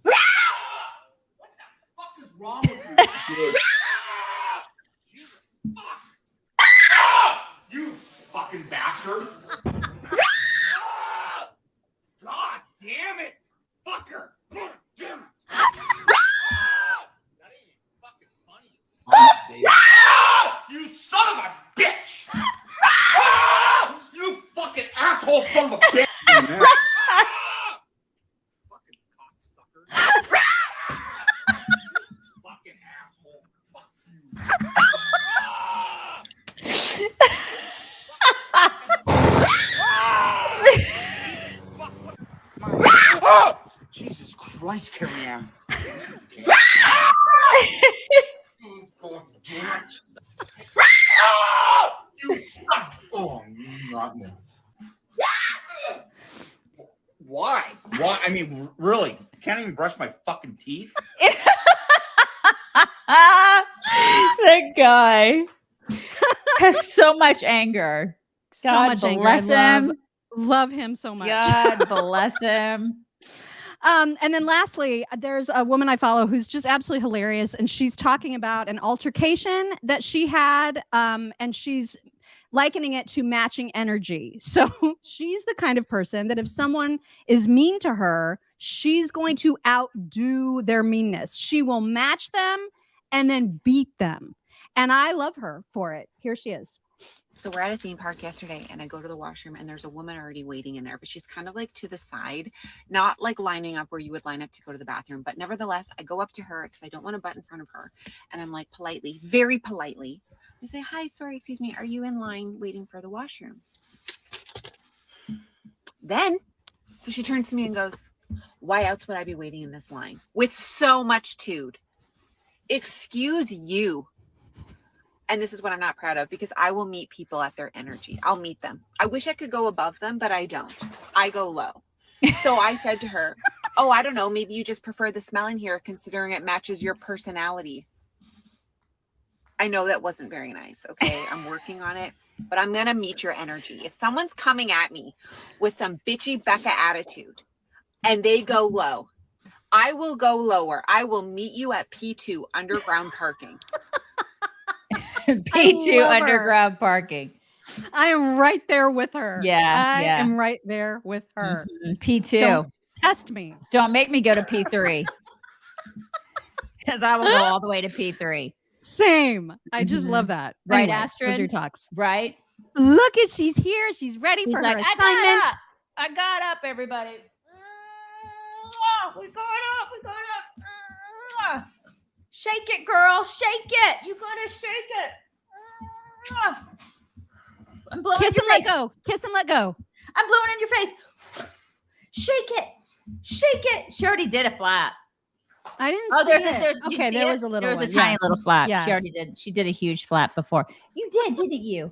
What the fuck is wrong with you? You fucking bastard! God damn it! Fucker! God damn it! That ain't fucking funny. You son of a bitch! You fucking asshole son of a bitch! Fucking cocksucker! Fucking asshole! Fuck you! Jesus Christ, Carrie Ann. God damn it. You suck. Oh, not now. Why? Why? I mean, really? Can't even brush my fucking teeth? That guy has so much anger. So God much anger. bless him. Love him so much. God bless him. And then lastly, there's a woman I follow who's just absolutely hilarious. And she's talking about an altercation that she had. And she's likening it to matching energy. So she's the kind of person that if someone is mean to her, she's going to outdo their meanness. She will match them and then beat them. And I love her for it. Here she is. So we're at a theme park yesterday and I go to the washroom and there's a woman already waiting in there, but she's kind of like to the side, not like lining up where you would line up to go to the bathroom. But nevertheless, I go up to her because I don't want to butt in front of her. And I'm like politely, very politely, I say, hi, sorry, excuse me. Are you in line waiting for the washroom? Then, so she turns to me and goes, why else would I be waiting in this line? With so much tude. Excuse you. And this is what I'm not proud of because I will meet people at their energy. I'll meet them. I wish I could go above them, but I don't. I go low. So I said to her, oh, I don't know. Maybe you just prefer the smell in here considering it matches your personality. I know that wasn't very nice. Okay. I'm working on it, but I'm going to meet your energy. If someone's coming at me with some bitchy Becca attitude and they go low, I will go lower. I will meet you at P2 underground parking. P2 underground parking. I am right there with her. Yeah. I am right there with her. P2. Don't test me. Don't make me go to P3. Because I will go all the way to P3. Same. I just love that. Right, Anyway, Astrid? those are your talks. Right? Look at she's here. She's ready for like, her assignment. I got up, everybody. We got up. We got up. Shake it, girl. Shake it. You gotta shake it. I'm blowing Kiss in your and let face. go. Kiss and let go. I'm blowing in your face. Shake it. Shake it. She already did a flap. I didn't Oh, see there's it. a, there's, did you Okay, see there it? was a little There was one. a tiny Yes. little flap. Yes. She already did. She did a huge flap before. You did, didn't you?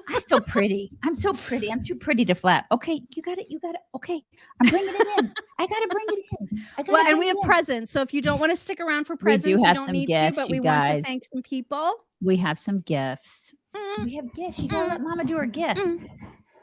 I'm so pretty. I'm so pretty. I'm too pretty to flap. Okay, you got it. You got it. Okay, I'm bringing it in. I gotta bring it in. Well, and we have presents. So if you don't want to stick around for presents, do have you don't some need gifts, to, but you we want to guys. thank some people. We have some gifts. We have gifts. You gotta let Mama do her gifts.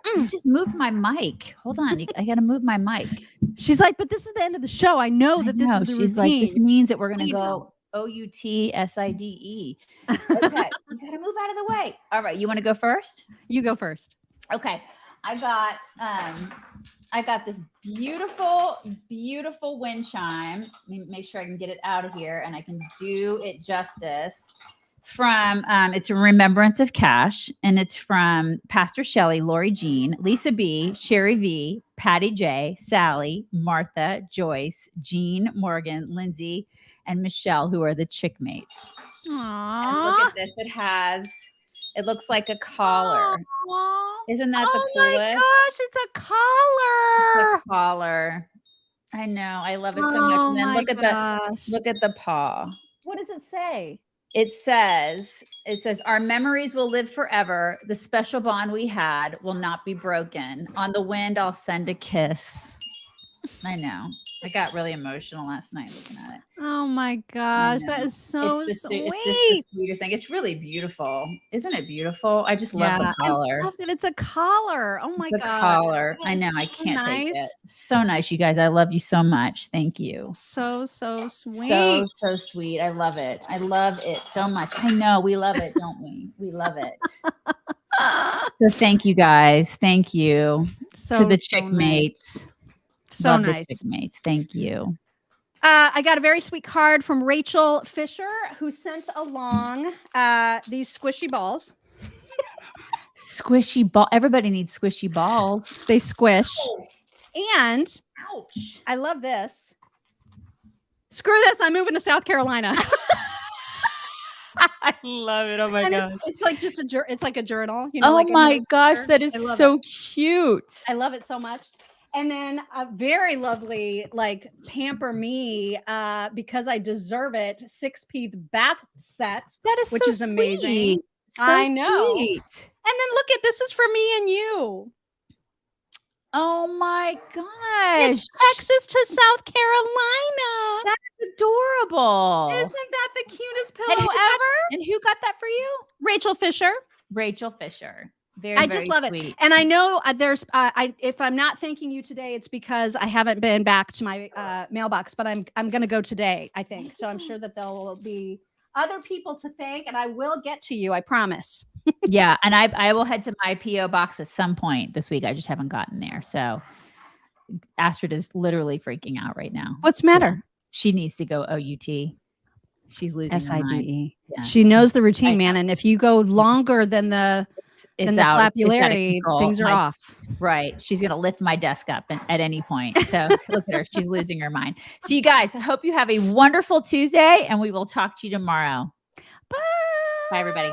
You just moved my mic. Hold on. I got to move my mic. She's like, but this is the end of the show. I know that this is the She's routine. like, this means that we're going to go OUTSIDE. Okay. You got to move out of the way. All right. You want to go first? You go first. Okay. I got this beautiful, beautiful wind chime. Let me make sure I can get it out of here and I can do it justice. From it's a remembrance of Cash, and it's from Pastor Shelley, Lori Jean, Lisa B, Sherry V, Patty J, Sally, Martha, Joyce, Jean, Morgan, Lindsay, and Michelle, who are the chick mates. Aww. And look at this. It looks like a collar. Aww. Isn't that the coolest? Oh my gosh, it's a collar. It's a collar. I know. I love it so much. And then look at the paw. What does it say? It says, our memories will live forever. The special bond we had will not be broken. On the wind, I'll send a kiss. I know. I got really emotional last night looking at it. Oh my gosh, that is so sweet. It's just the sweetest thing. It's really beautiful. Isn't it beautiful? I just love the collar. I love that it's a collar. Oh my the god. Collar. I know. I can't take it. So nice, you guys. I love you so much. Thank you. So sweet. So sweet. I love it. I love it so much. I know. We love it, don't we? We love it. So thank you guys. Thank you to the chick mates. So love nice. The chick mates. Thank you. I got a very sweet card from Rachel Fisher, who sent along these squishy balls. Squishy ball. Everybody needs squishy balls. They squish. Oh. And ouch. I love this. Screw this. I'm moving to South Carolina. I love it. Oh my gosh. It's like just it's like a journal. You know, like my gosh, that is so cute. I love it so much. And then a very lovely, like, pamper me because I deserve it 6-piece bath set. That is which so is amazing. So I know. Sweet. And then look at this is for me and you. Oh my gosh. It's Texas to South Carolina. That's adorable. Isn't that the cutest pillow ever? And who got that for you? Rachel Fisher. Rachel Fisher. I just love sweet. it. And I know there's, if I'm not thanking you today, it's because I haven't been back to my mailbox, but I'm going to go today, I think. So I'm sure that there will be other people to thank, and I will get to you. I promise. Yeah. And I will head to my PO box at some point this week. I just haven't gotten there. So Astrid is literally freaking out right now. What's the matter? She needs to go OUT. She's losing her mind. Yes. She knows the routine, man. And if you go longer than the flapularity, things are off. Right. She's going to lift my desk up at any point. So look at her. She's losing her mind. So you guys, I hope you have a wonderful Tuesday, and we will talk to you tomorrow. Bye. Bye, everybody.